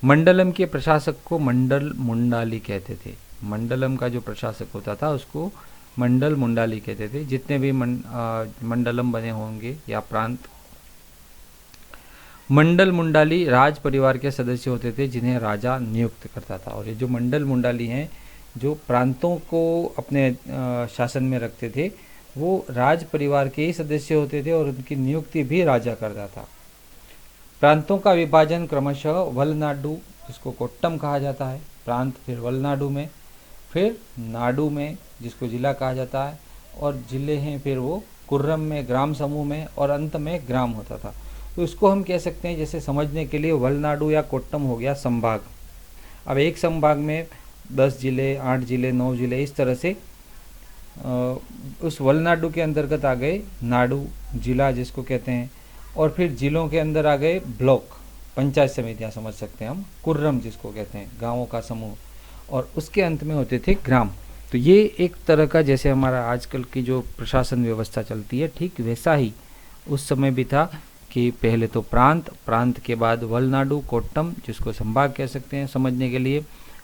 मंडलम के प्रशासक को मंडल मुंडाली कहते थे। मंडलम का जो प्रशासक होता था उसको मंडल मुंडाली कहते थे। जितने भी मंडलम बने होंगे या प्रांत, मंडल मुंडाली राज परिवार के सदस्य होते थे जिन्हें राजा नियुक्त करता था। और ये जो मंडल मुंडाली हैं जो प्रांतों को अपने शासन में रखते थे वो राज परिवार के ही सदस्य होते थे और उनकी नियुक्ति भी राजा करता था। प्रांतों का विभाजन क्रमशः वलनाडु, जिसको कोट्टम कहा जाता है, प्रांत, फिर वलनाडु में, फिर नाडु में जिसको जिला कहा जाता है, और जिले हैं फिर वो कुर्रम में, ग्राम समूह में, और अंत में ग्राम होता था। तो इसको हम कह सकते हैं, जैसे समझने के लिए वलनाडु या कोट्टम हो गया संभाग। अब एक संभाग में 10 जिले, 8 जिले, 9 जिले, इस तरह से उस वलनाडु के अंतर्गत आ गए नाडु जिला जिसको कहते हैं, और फिर जिलों के अंदर आ गए ब्लॉक, पंचायत समितियां समझ सकते हैं हम, कुर्रम जिसको कहते हैं गांवों का समूह, और उसके अंत में होते थे ग्राम। तो ये एक तरह का जैसे हमारा आजकल की जो प्रशासन व्यवस्था चलती है ठीक वैसा ही उस समय भी था कि पहले तो प्रांत, प्रांत के बाद वलनाडु, कोट्टम जिसको संभाग कह सकते हैं समझने के लिए,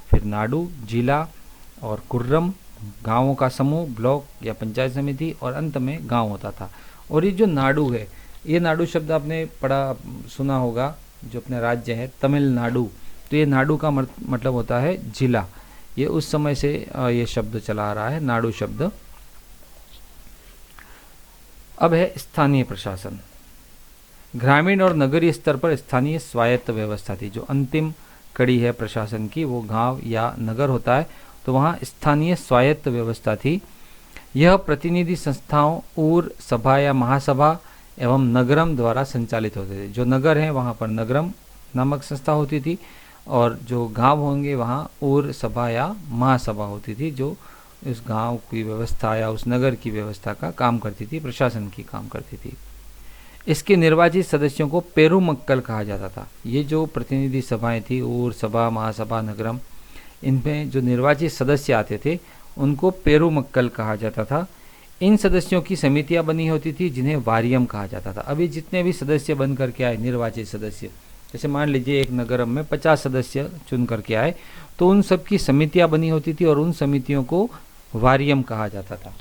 फिर नाडु जिला, और कुर्रम गांवों का समूह, ब्लॉक या पंचायत समिति, और अंत में गांव होता था। और ये जो नाडु है, ये नाडु शब्द आपने पढ़ा सुना होगा, जो अपने राज्य है तमिलनाडु, तो ये नाडु का मतलब होता है जिला। ये उस समय से ये शब्द चला आ रहा है, नाडु शब्द। अब है स्थानीय प्रशासन। ग्रामीण और नगरीय स्तर पर स्थानीय स्वायत्त व्यवस्था थी। जो अंतिम कड़ी है प्रशासन की वो गांव या नगर होता है, तो वहाँ स्थानीय स्वायत्त व्यवस्था थी। यह प्रतिनिधि संस्थाओं, ऊर, सभा या महासभा एवं नगरम द्वारा संचालित होते थे। जो नगर हैं वहाँ पर नगरम नामक संस्था होती थी, और जो गांव होंगे वहाँ ऊर, सभा या महासभा होती थी, जो उस गांव की व्यवस्था या उस नगर की व्यवस्था का काम करती थी, प्रशासन की काम करती थी। इसके निर्वाचित सदस्यों को पेरुमक्कल कहा जाता था। ये जो प्रतिनिधि सभाएं थी, ऊर, सभा, महासभा, नगरम, इनमें जो निर्वाचित सदस्य आते थे उनको पेरुमक्कल कहा जाता था। इन सदस्यों की समितियां बनी होती थी जिन्हें वारियम कहा जाता था। अभी जितने भी सदस्य बन करके आए निर्वाचित सदस्य, जैसे मान लीजिए एक नगरम में 50 सदस्य चुन करके आए, तो उन सब की समितियां बनी होती थी और उन समितियों को वारियम कहा जाता था।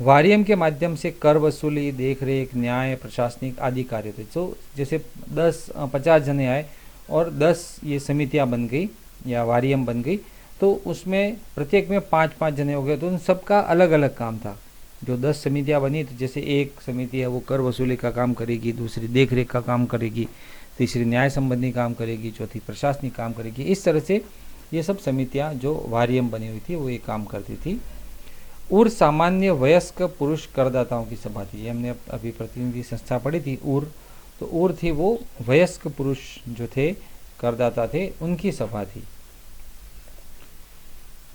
वारियम के माध्यम से कर वसूली, देखरेख, न्याय, प्रशासनिक आदि कार्य थे। तो जैसे 50 जने आए और 10 ये समितियां बन गई या वारियम बन गई, तो उसमें प्रत्येक में 5-5 जने हो गए, तो उन सबका अलग अलग काम था। जो 10 समितियां बनी, तो जैसे एक समिति है वो कर वसूली का काम करेगी, दूसरी देखरेख का काम करेगी, तीसरी न्याय संबंधी काम करेगी, चौथी प्रशासनिक काम करेगी। इस तरह से ये सब समितियां जो वारियम बनी हुई थी वो ये काम करती थी। उर सामान्य वयस्क पुरुष करदाताओं की सभा थी। ये हमने अभी प्रतिनिधि संस्था पढ़ी थी उर, तो उर थी वो वयस्क पुरुष जो थे करदाता थे उनकी सभा थी।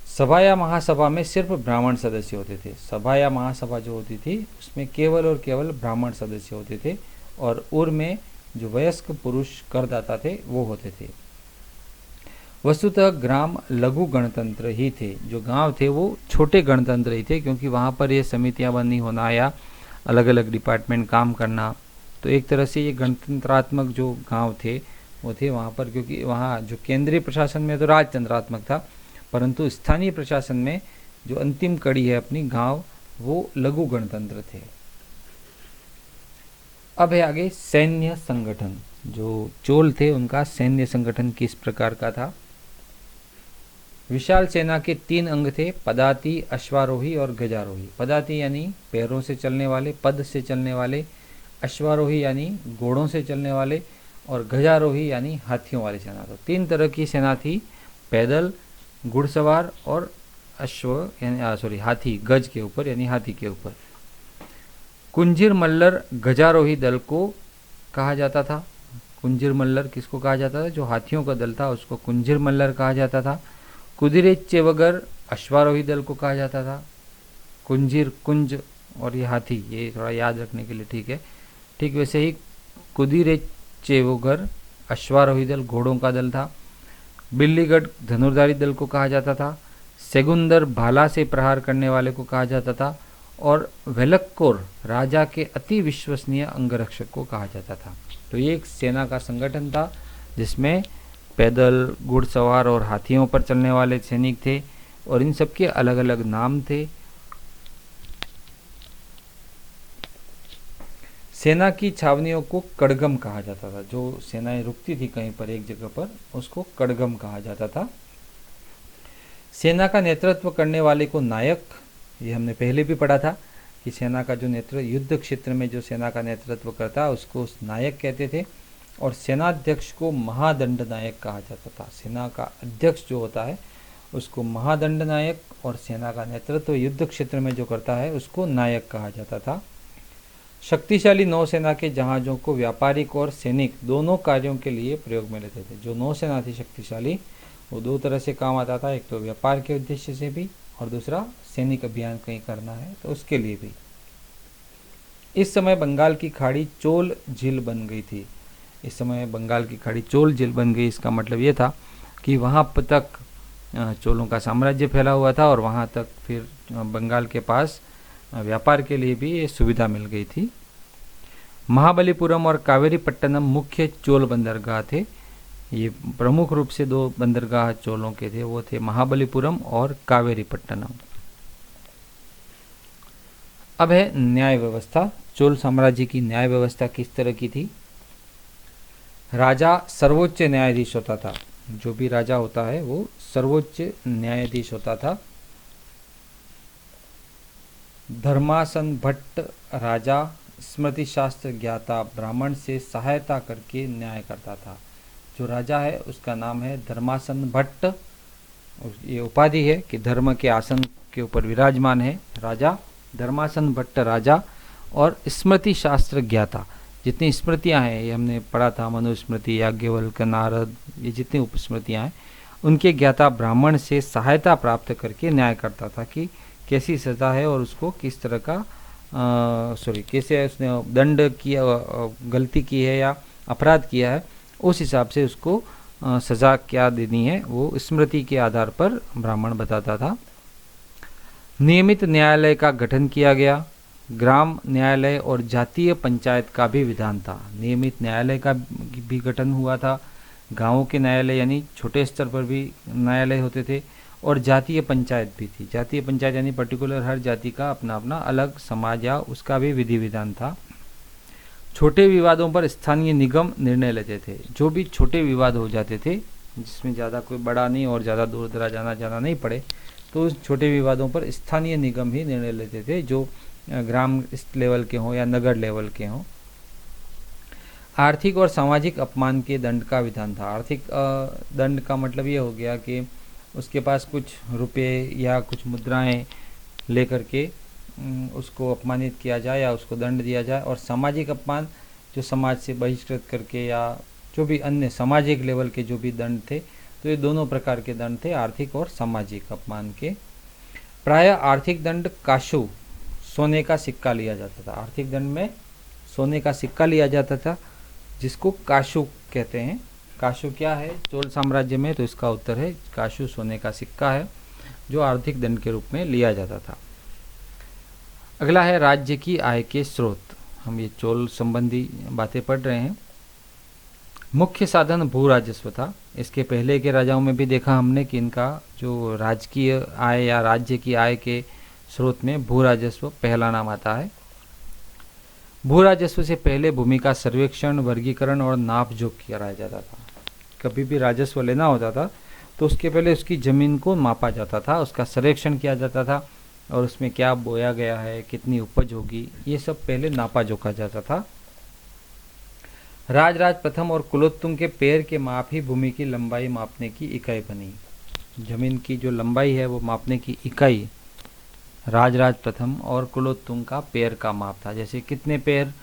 सभा या महासभा में सिर्फ ब्राह्मण सदस्य होते थे। सभा या महासभा जो होती थी उसमें केवल और केवल ब्राह्मण सदस्य होते थे, और उर में जो वयस्क पुरुष करदाता थे वो होते थे। वस्तुतः ग्राम लघु गणतंत्र ही थे। जो गांव थे वो छोटे गणतंत्र ही थे, क्योंकि वहाँ पर ये समितियाँ बनी होना या अलग अलग डिपार्टमेंट काम करना, तो एक तरह से ये गणतंत्रात्मक जो गांव थे वो थे वहाँ पर। क्योंकि वहाँ जो केंद्रीय प्रशासन में तो राजतंत्रात्मक था, परंतु स्थानीय प्रशासन में जो अंतिम कड़ी है अपनी गांव, वो लघु गणतंत्र थे। अब है आगे सैन्य संगठन। जो चोल थे उनका सैन्य संगठन किस प्रकार का था। विशाल सेना के 3 अंग थे, पदाति, अश्वारोही और गजारोही। पदाति यानी पैरों से चलने वाले, पद से चलने वाले, अश्वारोही यानी घोड़ों से चलने वाले, और गजारोही यानी हाथियों वाली सेना। तो 3 तरह की सेना थी, पैदल, घुड़सवार और अश्व यानी हाथी, गज के ऊपर यानी हाथी के ऊपर। कुंजीर मल्लर गजारोही दल को कहा जाता था। कुंजीर मल्लर किसको कहा जाता था? जो हाथियों का दल था उसको कुंजीर मल्लर कहा जाता था। कुदिरे चेवगर अश्वारोही दल को कहा जाता था। कुंजीर कुंज और ये हाथी, ये थोड़ा याद रखने के लिए ठीक है। ठीक वैसे ही कुदिरे चेवगर अश्वारोही दल घोड़ों का दल था। बिल्लीगढ़ धनुर्धारी दल को कहा जाता था। सेगुंदर भाला से प्रहार करने वाले को कहा जाता था। और वेलक्कोर राजा के अति विश्वसनीय अंगरक्षक को कहा जाता था। तो ये एक सेना का संगठन था जिसमें पैदल, घुड़सवार और हाथियों पर चलने वाले सैनिक थे, और इन सबके अलग अलग नाम थे। सेना की छावनियों को कड़गम कहा जाता था। जो सेनाएं रुकती थी कहीं पर एक जगह पर, उसको कड़गम कहा जाता था। सेना का नेतृत्व करने वाले को नायक, ये हमने पहले भी पढ़ा था कि सेना का जो नेतृत्व युद्ध क्षेत्र में जो सेना का नेतृत्व करता है उसको नायक कहते थे। और सेनाध्यक्ष को महादंड नायक कहा जाता था। सेना का अध्यक्ष जो होता है उसको महादंड नायक, और सेना का नेतृत्व युद्ध क्षेत्र में जो करता है उसको नायक कहा जाता था। शक्तिशाली नौसेना के जहाज़ों को व्यापारिक और सैनिक दोनों कार्यों के लिए प्रयोग में लेते थे। जो नौसेना थी शक्तिशाली, वो 2 तरह से काम आता था, एक तो व्यापार के उद्देश्य से भी, और दूसरा सैनिक अभियान कहीं करना है तो उसके लिए भी। इस समय बंगाल की खाड़ी चोल झील बन गई थी। इस समय बंगाल की खाड़ी चोल झील बन गई, इसका मतलब ये था कि वहाँ तक चोलों का साम्राज्य फैला हुआ था, और वहाँ तक फिर बंगाल के पास व्यापार के लिए भी ये सुविधा मिल गई थी। महाबलीपुरम और कावेरीपट्टनम मुख्य चोल बंदरगाह थे। ये प्रमुख रूप से 2 बंदरगाह चोलों के थे, वो थे महाबलीपुरम और कावेरीपट्टनम। अब है न्याय व्यवस्था। चोल साम्राज्य की न्याय व्यवस्था किस तरह की थी? राजा सर्वोच्च न्यायाधीश होता था। जो भी राजा होता है वो सर्वोच्च न्यायाधीश होता था। धर्मासन भट्ट राजा स्मृति शास्त्र ज्ञाता ब्राह्मण से सहायता करके न्याय करता था। जो राजा है उसका नाम है धर्मासन भट्ट। ये उपाधि है कि धर्म के आसन के ऊपर विराजमान है राजा धर्मासन भट्ट राजा। और स्मृति शास्त्र ज्ञाता, जितनी स्मृतियाँ हैं ये हमने पढ़ा था, मनुस्मृति, याज्ञवल्क्य, नारद, ये जितनी उपस्मृतियाँ हैं उनके ज्ञाता ब्राह्मण से सहायता प्राप्त करके न्याय करता था कि कैसी सज़ा है और उसको किस तरह का कैसे उसने दंड किया, गलती की है या अपराध किया है, उस हिसाब से उसको सज़ा क्या देनी है वो स्मृति के आधार पर ब्राह्मण बताता था। नियमित न्यायालय का गठन किया गया। ग्राम न्यायालय और जातीय पंचायत का भी विधान था। नियमित न्यायालय का भी गठन हुआ था। गांवों के न्यायालय यानी छोटे स्तर पर भी न्यायालय होते थे, और जातीय पंचायत भी थी। जातीय पंचायत यानी पर्टिकुलर हर जाति का अपना अपना अलग समाज या उसका भी विधि विधान था। छोटे विवादों पर स्थानीय निगम निर्णय लेते थे। जो भी छोटे विवाद हो जाते थे जिसमें ज़्यादा कोई बड़ा नहीं और ज़्यादा दूर दराज जाना नहीं पड़े, तो उस छोटे विवादों पर स्थानीय निगम ही निर्णय लेते थे, जो ग्राम लेवल के हों या नगर लेवल के हों। आर्थिक और सामाजिक अपमान के दंड का विधान था। आर्थिक दंड का मतलब ये हो गया कि उसके पास कुछ रुपए या कुछ मुद्राएं लेकर के उसको अपमानित किया जाए या उसको दंड दिया जाए। और सामाजिक अपमान जो समाज से बहिष्कृत करके या जो भी अन्य सामाजिक लेवल के जो भी दंड थे, तो ये दोनों प्रकार के दंड थे, आर्थिक और सामाजिक अपमान के। प्रायः आर्थिक दंड काशू, सोने का सिक्का लिया जाता था। आर्थिक दंड में सोने का सिक्का लिया जाता था जिसको काशू कहते हैं। काशू क्या है चोल साम्राज्य में? तो इसका उत्तर है काशू सोने का सिक्का है जो आर्थिक दंड के रूप में लिया जाता था। अगला है राज्य की आय के स्रोत। हम ये चोल संबंधी बातें पढ़ रहे हैं। मुख्य साधन भू राजस्व था। इसके पहले के राजाओं में भी देखा हमने कि इनका जो राजकीय आय या राज्य की आय के स्रोत में भू राजस्व पहला नाम आता है। भू राजस्व से पहले भूमि का सर्वेक्षण, वर्गीकरण और नाप जोख कराया जाता था। कभी भी राजस्व लेना होता था तो उसके पहले उसकी ज़मीन को मापा जाता था, उसका सर्वेक्षण किया जाता था और उसमें क्या बोया गया है, कितनी उपज होगी, ये सब पहले नापा जोखा जाता था। राजराज प्रथम और कुलोत्तुंग के पैर के माप ही भूमि की लंबाई मापने की इकाई बनी। जमीन की जो लंबाई है वो मापने की इकाई राजराज प्रथम और कुलोत्तुंग का पैर का माप था। जैसे कितने पैर,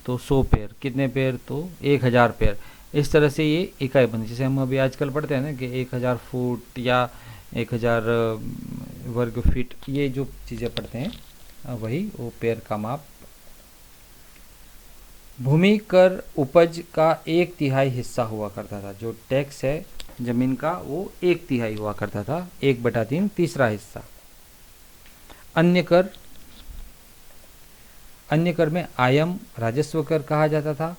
तो 100 पैर, कितने पैर, तो 1000 पैर। इस तरह से ये इकाई बनी। जैसे हम अभी आजकल पढ़ते हैं ना कि 1000 फुट या 1000 वर्ग फीट, ये जो चीज़ें पढ़ते हैं वही वो पैर का माप। भूमि कर उपज का 1/3 हिस्सा हुआ करता था। जो टैक्स है जमीन का वो 1/3 हुआ करता था, 1/3 तीसरा हिस्सा। अन्य कर, अन्य कर में आयम राजस्व कर कहा जाता था,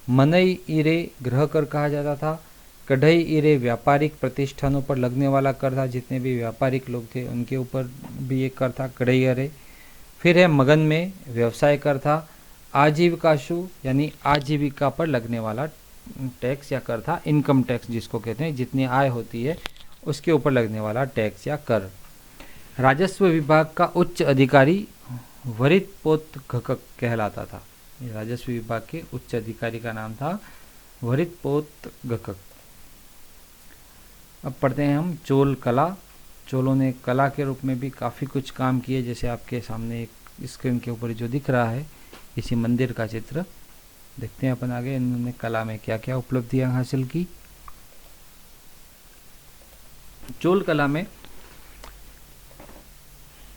मनई इरे गृह कर कहा जाता था, कढ़ई इरे व्यापारिक प्रतिष्ठानों पर लगने वाला कर था, जितने भी व्यापारिक लोग थे उनके ऊपर भी एक कर था, कढ़ई अरे। फिर है मगन में व्यवसाय कर था, आजीविकाशु यानी आजीविका पर लगने वाला टैक्स या कर था, इनकम टैक्स जिसको कहते हैं, जितनी आय होती है उसके ऊपर लगने वाला टैक्स या कर। राजस्व विभाग का उच्च अधिकारी वरित पोत घकक कहलाता था। राजस्व विभाग के उच्च अधिकारी का नाम था वरित पोत घकक। अब पढ़ते हैं हम चोल कला। चोलों ने कला के रूप में भी काफ़ी कुछ काम किए। जैसे आपके सामने एक स्क्रीन के ऊपर जो दिख रहा है इसी मंदिर का चित्र, देखते हैं अपन आगे इन्होंने कला में क्या क्या उपलब्धियां हासिल की। चोल कला में,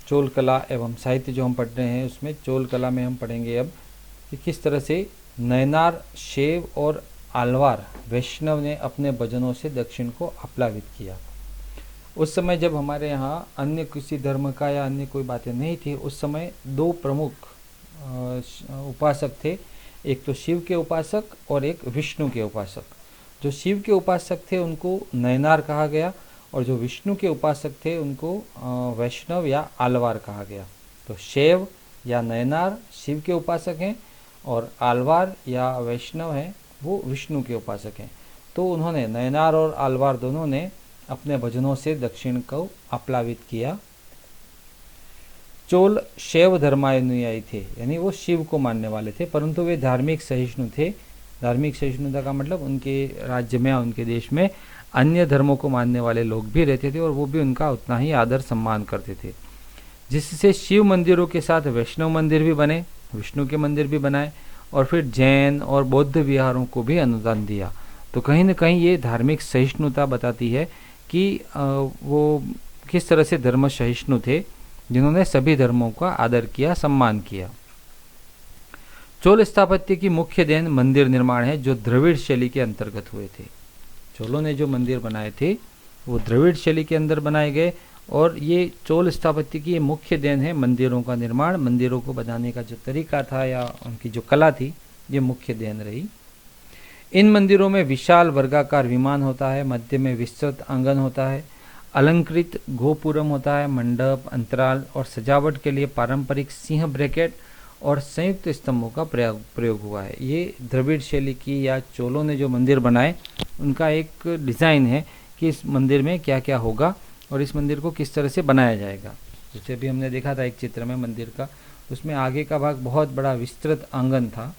चोल कला एवं साहित्य जो हम पढ़ रहे हैं उसमें चोल कला में हम पढ़ेंगे अब कि किस तरह से नयनार, शैव और आलवार वैष्णव ने अपने भजनों से दक्षिण को आप्लावित किया। उस समय जब हमारे यहाँ अन्य किसी धर्म का या अन्य कोई बातें नहीं थी, उस समय 2 प्रमुख उपासक थे, एक तो शिव के उपासक और एक विष्णु के उपासक। जो शिव के उपासक थे उनको नयनार कहा गया और जो विष्णु के उपासक थे उनको वैष्णव या आलवार कहा गया। तो शैव या नयनार शिव के उपासक हैं और आलवार या वैष्णव हैं वो विष्णु के उपासक हैं। तो उन्होंने नयनार और आलवार दोनों ने अपने भजनों से दक्षिण को आप्लावित किया। चोल शैव धर्मानुयायी थे, यानी वो शिव को मानने वाले थे, परंतु वे धार्मिक सहिष्णु थे। धार्मिक सहिष्णुता का मतलब उनके राज्य में या उनके देश में अन्य धर्मों को मानने वाले लोग भी रहते थे और वो भी उनका उतना ही आदर सम्मान करते थे, जिससे शिव मंदिरों के साथ वैष्णव मंदिर भी बने, विष्णु के मंदिर भी बनाए और फिर जैन और बौद्ध विहारों को भी अनुदान दिया। तो कहीं ना कहीं ये धार्मिक सहिष्णुता बताती है कि वो किस तरह से धर्म सहिष्णु थे, जिन्होंने सभी धर्मों का आदर किया, सम्मान किया। चोल स्थापत्य की मुख्य देन मंदिर निर्माण है, जो द्रविड़ शैली के अंतर्गत हुए थे। चोलों ने जो मंदिर बनाए थे वो द्रविड़ शैली के अंदर बनाए गए और ये चोल स्थापत्य की ये मुख्य देन है। मंदिरों का निर्माण, मंदिरों को बनाने का जो तरीका था या उनकी जो कला थी, ये मुख्य देन रही। इन मंदिरों में विशाल वर्गाकार विमान होता है, मध्य में विस्तृत आंगन होता है, अलंकृत गोपुरम होता है, मंडप, अंतराल और सजावट के लिए पारंपरिक सिंह ब्रैकेट और संयुक्त स्तंभों का प्रयोग हुआ है। ये द्रविड़ शैली की या चोलों ने जो मंदिर बनाए उनका एक डिज़ाइन है कि इस मंदिर में क्या क्या होगा और इस मंदिर को किस तरह से बनाया जाएगा। जैसे अभी हमने देखा था एक चित्र में मंदिर का, उसमें आगे का भाग बहुत बड़ा विस्तृत आंगन था।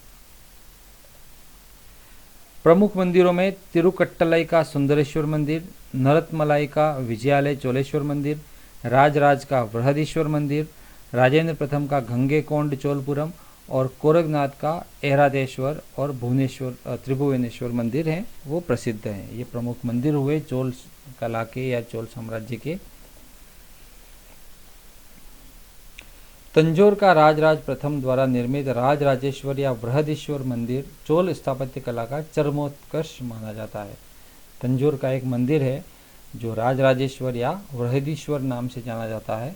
प्रमुख मंदिरों में तिरुकट्टलाई का सुंदरेश्वर मंदिर, नरतमलाई का विजयालय चोलेश्वर मंदिर, राजराज का बृहदीश्वर मंदिर, राजेंद्र प्रथम का गंगेकोंड चोलपुरम और कोरगनाथ का ऐरादेश्वर और भुवनेश्वर त्रिभुवनेश्वर मंदिर हैं, वो प्रसिद्ध हैं। ये प्रमुख मंदिर हुए चोल कला के या चोल साम्राज्य के। तंजौर का राजराज प्रथम द्वारा निर्मित राजराजेश्वर या बृहदीश्वर मंदिर चोल स्थापत्य कला का चरमोत्कर्ष माना जाता है। तंजौर का एक मंदिर है जो राजराजेश्वर या बृहदीश्वर नाम से जाना जाता है,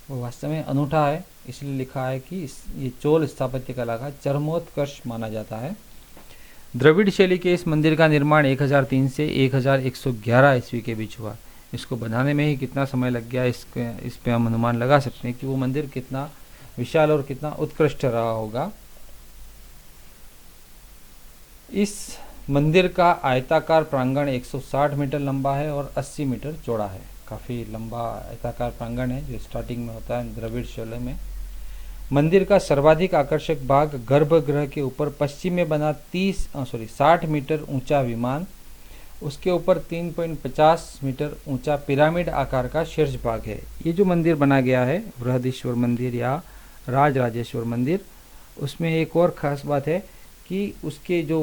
वो वास्तव में अनूठा है, इसलिए लिखा है कि ये चोल स्थापत्य कला का चरमोत्कर्ष माना जाता है। द्रविड़ शैली के इस मंदिर का निर्माण 1003 से 1111 ईस्वी के बीच हुआ। इसको बनाने में ही कितना समय लग गया, इस पे हम अनुमान लगा सकते हैं कि वो मंदिर कितना विशाल और कितना उत्कृष्ट रहा होगा। इस मंदिर का आयताकार प्रांगण 160 मीटर लंबा है और 80 मीटर चौड़ा है। काफ़ी लंबा आयताकार प्रांगण है जो स्टार्टिंग में होता है द्रविड़ शैली में। मंदिर का सर्वाधिक आकर्षक भाग गर्भगृह के ऊपर पश्चिम में बना 60 मीटर ऊंचा विमान, उसके ऊपर 3.50 मीटर ऊंचा पिरामिड आकार का शीर्ष भाग है। ये जो मंदिर बना गया है बृहदीश्वर मंदिर या राजराजेश्वर मंदिर, उसमें एक और ख़ास बात है कि उसके जो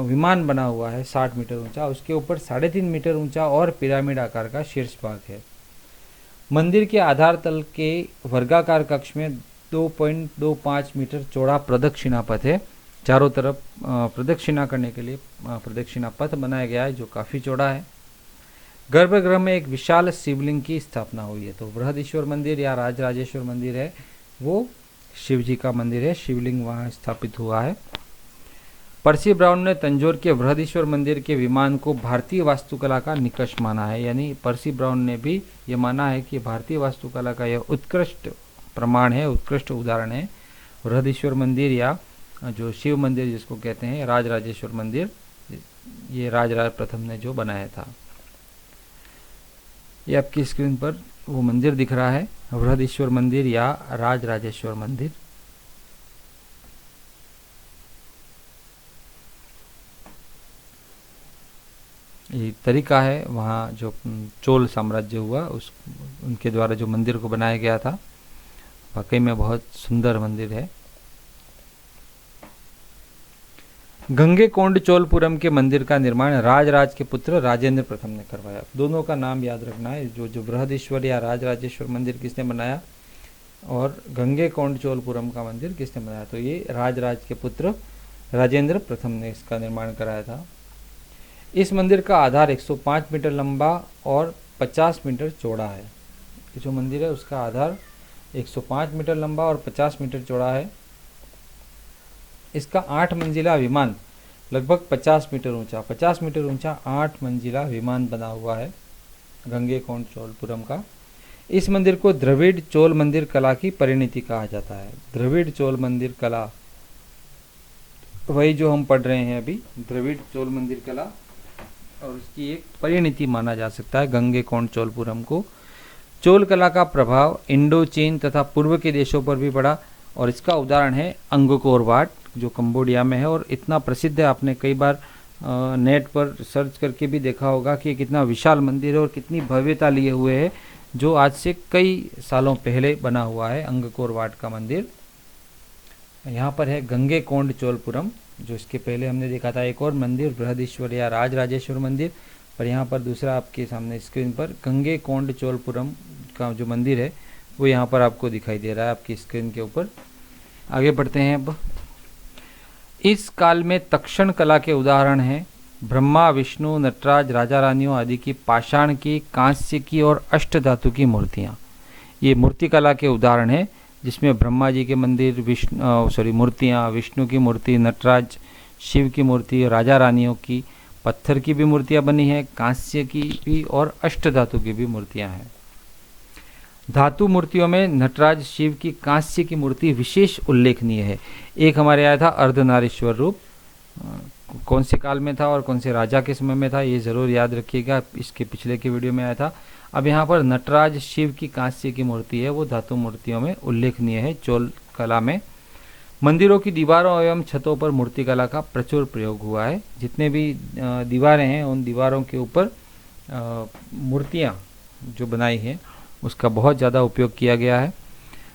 विमान बना हुआ है 60 मीटर ऊंचा, उसके ऊपर 3.5 मीटर ऊंचा और पिरामिड आकार का शीर्ष भाग है। मंदिर के आधार तल के वर्गाकार कक्ष में 2.25 मीटर चौड़ा प्रदक्षिणा पथ है। चारों तरफ प्रदक्षिणा करने के लिए प्रदक्षिणा पथ बनाया गया है जो काफ़ी चौड़ा है। गर्भगृह में एक विशाल शिवलिंग की स्थापना हुई है। तो बृहदीश्वर मंदिर या राजराजेश्वर मंदिर है वो शिव जी का मंदिर है, शिवलिंग वहाँ स्थापित हुआ है। पर्सी ब्राउन ने तंजौर के बृहदीश्वर मंदिर के विमान को भारतीय वास्तुकला का निकष माना है। यानी पर्सी ब्राउन ने भी ये माना है कि भारतीय वास्तुकला का यह उत्कृष्ट प्रमाण है, उत्कृष्ट उदाहरण है बृहदीश्वर मंदिर या जो शिव मंदिर जिसको कहते हैं राजराजेश्वर मंदिर, ये राजराज प्रथम ने जो बनाया था। ये आपकी स्क्रीन पर वो मंदिर दिख रहा है, बृहदीश्वर मंदिर या राजराजेश्वर मंदिर। ये तरीका है वहाँ जो चोल साम्राज्य हुआ उनके द्वारा जो मंदिर को बनाया गया था, वाकई में बहुत सुंदर मंदिर है। गंगेकोंड चोलपुरम के मंदिर का निर्माण राजराज के पुत्र राजेंद्र प्रथम ने करवाया। दोनों का नाम याद रखना है, जो बृहदीश्वर या राजराजेश्वर मंदिर किसने बनाया और गंगेकोंड चोलपुरम का मंदिर किसने बनाया। तो ये राजराज के पुत्र राजेंद्र प्रथम ने इसका निर्माण कराया था। इस मंदिर का आधार 105 मीटर लंबा और 50 मीटर चौड़ा है। ये जो मंदिर है उसका आधार 105 मीटर लंबा और 50 मीटर चौड़ा है। इसका 8 मंजिला विमान लगभग 50 मीटर ऊंचा 8 मंजिला विमान बना हुआ है गंगेकोंड चोलपुरम का। इस मंदिर को द्रविड़ चोल मंदिर कला की परिणति कहा जाता है। द्रविड़ चोल मंदिर कला वही जो हम पढ़ रहे हैं अभी, द्रविड़ चोल मंदिर कला, और उसकी एक परिणति माना जा सकता है गंगेकोंड चोलपुरम को। चोल कला का प्रभाव इंडो चीन तथा पूर्व के देशों पर भी पड़ा और इसका उदाहरण है अंगकोर वाट जो कंबोडिया में है और इतना प्रसिद्ध है। आपने कई बार नेट पर सर्च करके भी देखा होगा कि कितना विशाल मंदिर है और कितनी भव्यता लिए हुए है, जो आज से कई सालों पहले बना हुआ है अंगकोर वाट का मंदिर। यहाँ पर है गंगेकोंड चोलपुरम, जो इसके पहले हमने देखा था एक और मंदिर बृहदीश्वर या राजराजेश्वर मंदिर, पर यहाँ पर दूसरा आपके सामने स्क्रीन पर गंगेकोंड चोलपुरम का जो मंदिर है वो यहाँ पर आपको दिखाई दे रहा है आपकी स्क्रीन के ऊपर। आगे बढ़ते हैं अब। इस काल में तक्षण कला के उदाहरण हैं ब्रह्मा, विष्णु, नटराज, राजा रानियों आदि की पाषाण की, कांस्य की और अष्ट धातु की मूर्तियाँ। ये मूर्ति कला के उदाहरण हैं जिसमें ब्रह्मा जी के मंदिर, मूर्तियाँ, विष्णु की मूर्ति, नटराज, शिव की मूर्ति, राजा रानियों की, पत्थर की भी मूर्तियाँ बनी हैं, कांस्य की भी और अष्ट धातु की भी मूर्तियाँ हैं। धातु मूर्तियों में नटराज शिव की कांस्य की मूर्ति विशेष उल्लेखनीय है। एक हमारे आया था अर्धनारीश्वर रूप, कौन से काल में था और कौन से राजा के समय में था ये ज़रूर याद रखिएगा, इसके पिछले के वीडियो में आया था। अब यहाँ पर नटराज शिव की कांस्य की मूर्ति है, वो धातु मूर्तियों में उल्लेखनीय है चोल कला में। मंदिरों की दीवारों एवं छतों पर मूर्तिकला का प्रचुर प्रयोग हुआ है। जितने भी दीवारें हैं उन दीवारों के ऊपर मूर्तियाँ जो बनाई हैं उसका बहुत ज़्यादा उपयोग किया गया है।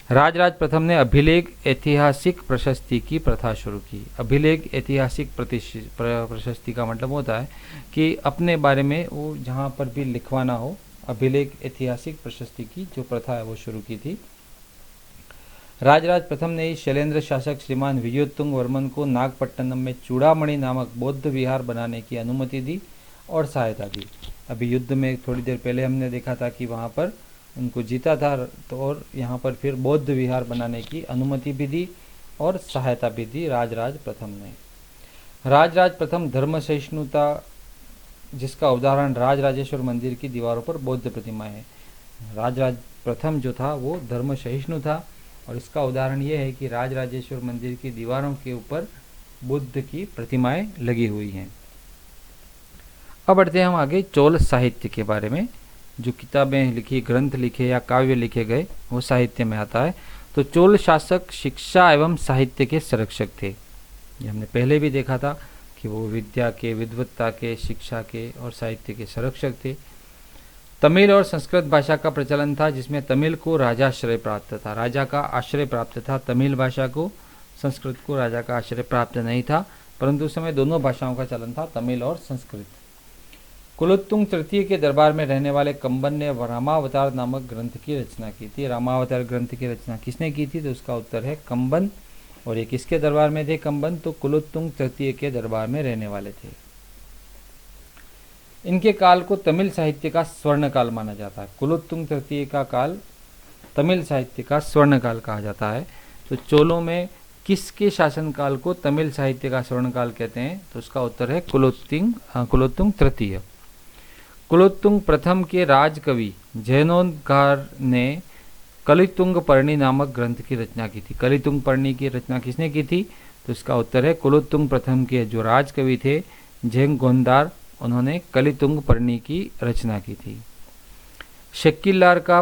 राजराज प्रथम ने अभिलेख ऐतिहासिक प्रशस्ति की प्रथा शुरू की। अभिलेख ऐतिहासिक प्रशस्ति का मतलब होता है कि अपने बारे में वो जहाँ पर भी लिखवाना हो, अभिलेख ऐतिहासिक प्रशस्ति की जो प्रथा है वो शुरू की थी। राजराज प्रथम ने शैलेंद्र शासक श्रीमान विजयोत्तुंग वर्मन को नागपट्टनम में चूड़ामणि नामक बौद्ध विहार बनाने की अनुमति दी और सहायता दी। अभी युद्ध में थोड़ी देर पहले हमने देखा था कि वहाँ पर उनको जीता था, तो और यहाँ पर फिर बौद्ध विहार बनाने की अनुमति भी दी और सहायता भी दी राजराज प्रथम ने। राजराज प्रथम धर्म सहिष्णुता, जिसका उदाहरण राजराजेश्वर मंदिर की दीवारों पर बौद्ध प्रतिमाएं हैं। राजराज प्रथम जो था वो धर्म सहिष्णु था और इसका उदाहरण ये है कि राजराजेश्वर मंदिर की दीवारों के ऊपर बुद्ध की प्रतिमाएं लगी हुई हैं। अब बढ़ते हैं हम आगे चोल साहित्य के बारे में। जो किताबें लिखी, ग्रंथ लिखे या काव्य लिखे गए वो साहित्य में आता है। तो चोल शासक शिक्षा एवं साहित्य के संरक्षक थे। ये हमने पहले भी देखा था कि वो विद्या के, विद्वत्ता के, शिक्षा के और साहित्य के संरक्षक थे। तमिल और संस्कृत भाषा का प्रचलन था, जिसमें तमिल को राजाश्रय प्राप्त था, राजा का आश्रय प्राप्त था तमिल भाषा को। संस्कृत को राजा का आश्रय प्राप्त नहीं था, परंतु उस समय दोनों भाषाओं का चलन था, तमिल और संस्कृत। कुलोत्तुंग तृतीय के दरबार में रहने वाले कंबन ने रामावतार नामक ग्रंथ की रचना की थी। रामावतार ग्रंथ की रचना किसने की थी? तो उसका उत्तर है कंबन। और ये किसके दरबार में थे कंबन? तो कुलोत्तुंग तृतीय के दरबार में रहने वाले थे। इनके काल को तमिल साहित्य का स्वर्ण काल माना जाता है। कुलोत्तुंग तृतीय का काल तमिल साहित्य का स्वर्ण काल कहा जाता है। तो चोलों में किसके शासनकाल को तमिल साहित्य का स्वर्ण काल कहते हैं? तो उसका उत्तर है कुलोत्तुंग तृतीय। कुलोत्तुंग प्रथम के राजकवि जैनोद्गार ने कलितुंग पर्णी नामक ग्रंथ की रचना की थी। कलितुंग पर्णी की रचना किसने की थी? तो इसका उत्तर है कुलोत्तुंग प्रथम के जो राजकवि थे झेंगोंदार, उन्होंने कलितुंग पर्णी की रचना की थी। शेक्किलार का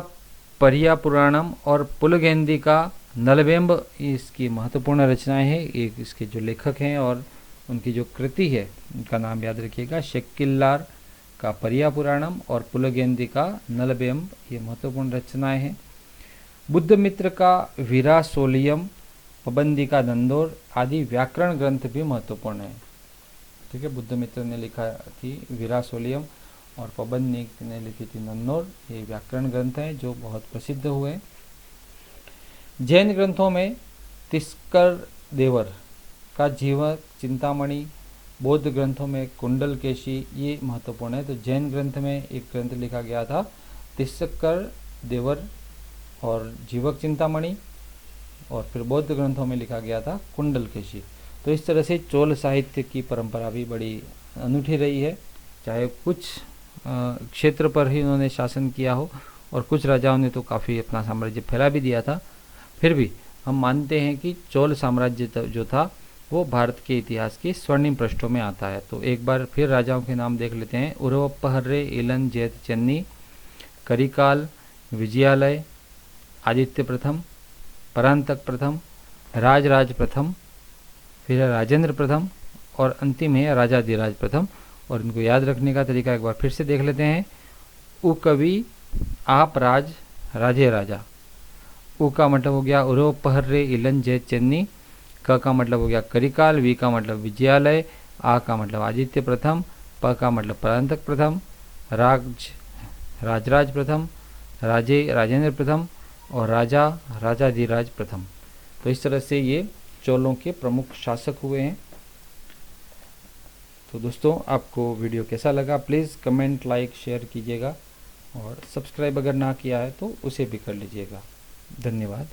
परिया पुराणम और पुलगेंदी का नलबेम्ब इसकी महत्वपूर्ण रचनाएं हैं। एक इसके जो लेखक हैं और उनकी जो कृति है उनका नाम याद रखिएगा। शेक्किलार का परिया पुराणम और पुलगेंदी का नलबेम्ब, ये महत्वपूर्ण रचनाएं हैं। बुद्ध मित्र का वीरासोलियम, पबंदी का नंदोर आदि व्याकरण ग्रंथ भी महत्वपूर्ण है। ठीक है, बुद्ध मित्र ने लिखा थी वीरासोलियम और पबंदी ने लिखी थी नन्नौर। ये व्याकरण ग्रंथ हैं जो बहुत प्रसिद्ध हुए। जैन ग्रंथों में तिस्कर देवर का जीवक चिंतामणि, बौद्ध ग्रंथों में कुंडलकेशी, ये महत्वपूर्ण है। तो जैन ग्रंथ में एक ग्रंथ लिखा गया था तिस्कर देवर और जीवक चिंतामणि, और फिर बौद्ध ग्रंथों में लिखा गया था कुंडलकेशी। तो इस तरह से चोल साहित्य की परंपरा भी बड़ी अनूठी रही है। चाहे कुछ क्षेत्र पर ही उन्होंने शासन किया हो और कुछ राजाओं ने तो काफ़ी अपना साम्राज्य फैला भी दिया था, फिर भी हम मानते हैं कि चोल साम्राज्य जो था वो भारत के इतिहास के स्वर्णिम पृष्ठों में आता है। तो एक बार फिर राजाओं के नाम देख लेते हैं। उरवप्पहर्रे, इलन, जैत चन्नी, करिकाल, विजयालय, आदित्य प्रथम, परांतक प्रथम, राजराज प्रथम, फिर राजेंद्र प्रथम और अंतिम है राजाधिराज प्रथम। और इनको याद रखने का तरीका एक बार फिर से देख लेते हैं। उ कवि, आप राज, राजे राजा। उ का मतलब हो गया उरवप्पहर्रे, इलन, जैत चन्नी। क का मतलब हो गया करिकाल, वी का मतलब विजयालय, आ का मतलब आदित्य प्रथम, प का मतलब परांतक प्रथम, राजराज प्रथम, राजेंद्र प्रथम और राजाधिराज प्रथम। तो इस तरह से ये चोलों के प्रमुख शासक हुए हैं। तो दोस्तों, आपको वीडियो कैसा लगा प्लीज़ कमेंट, लाइक, शेयर कीजिएगा और सब्सक्राइब अगर ना किया है तो उसे भी कर लीजिएगा। धन्यवाद।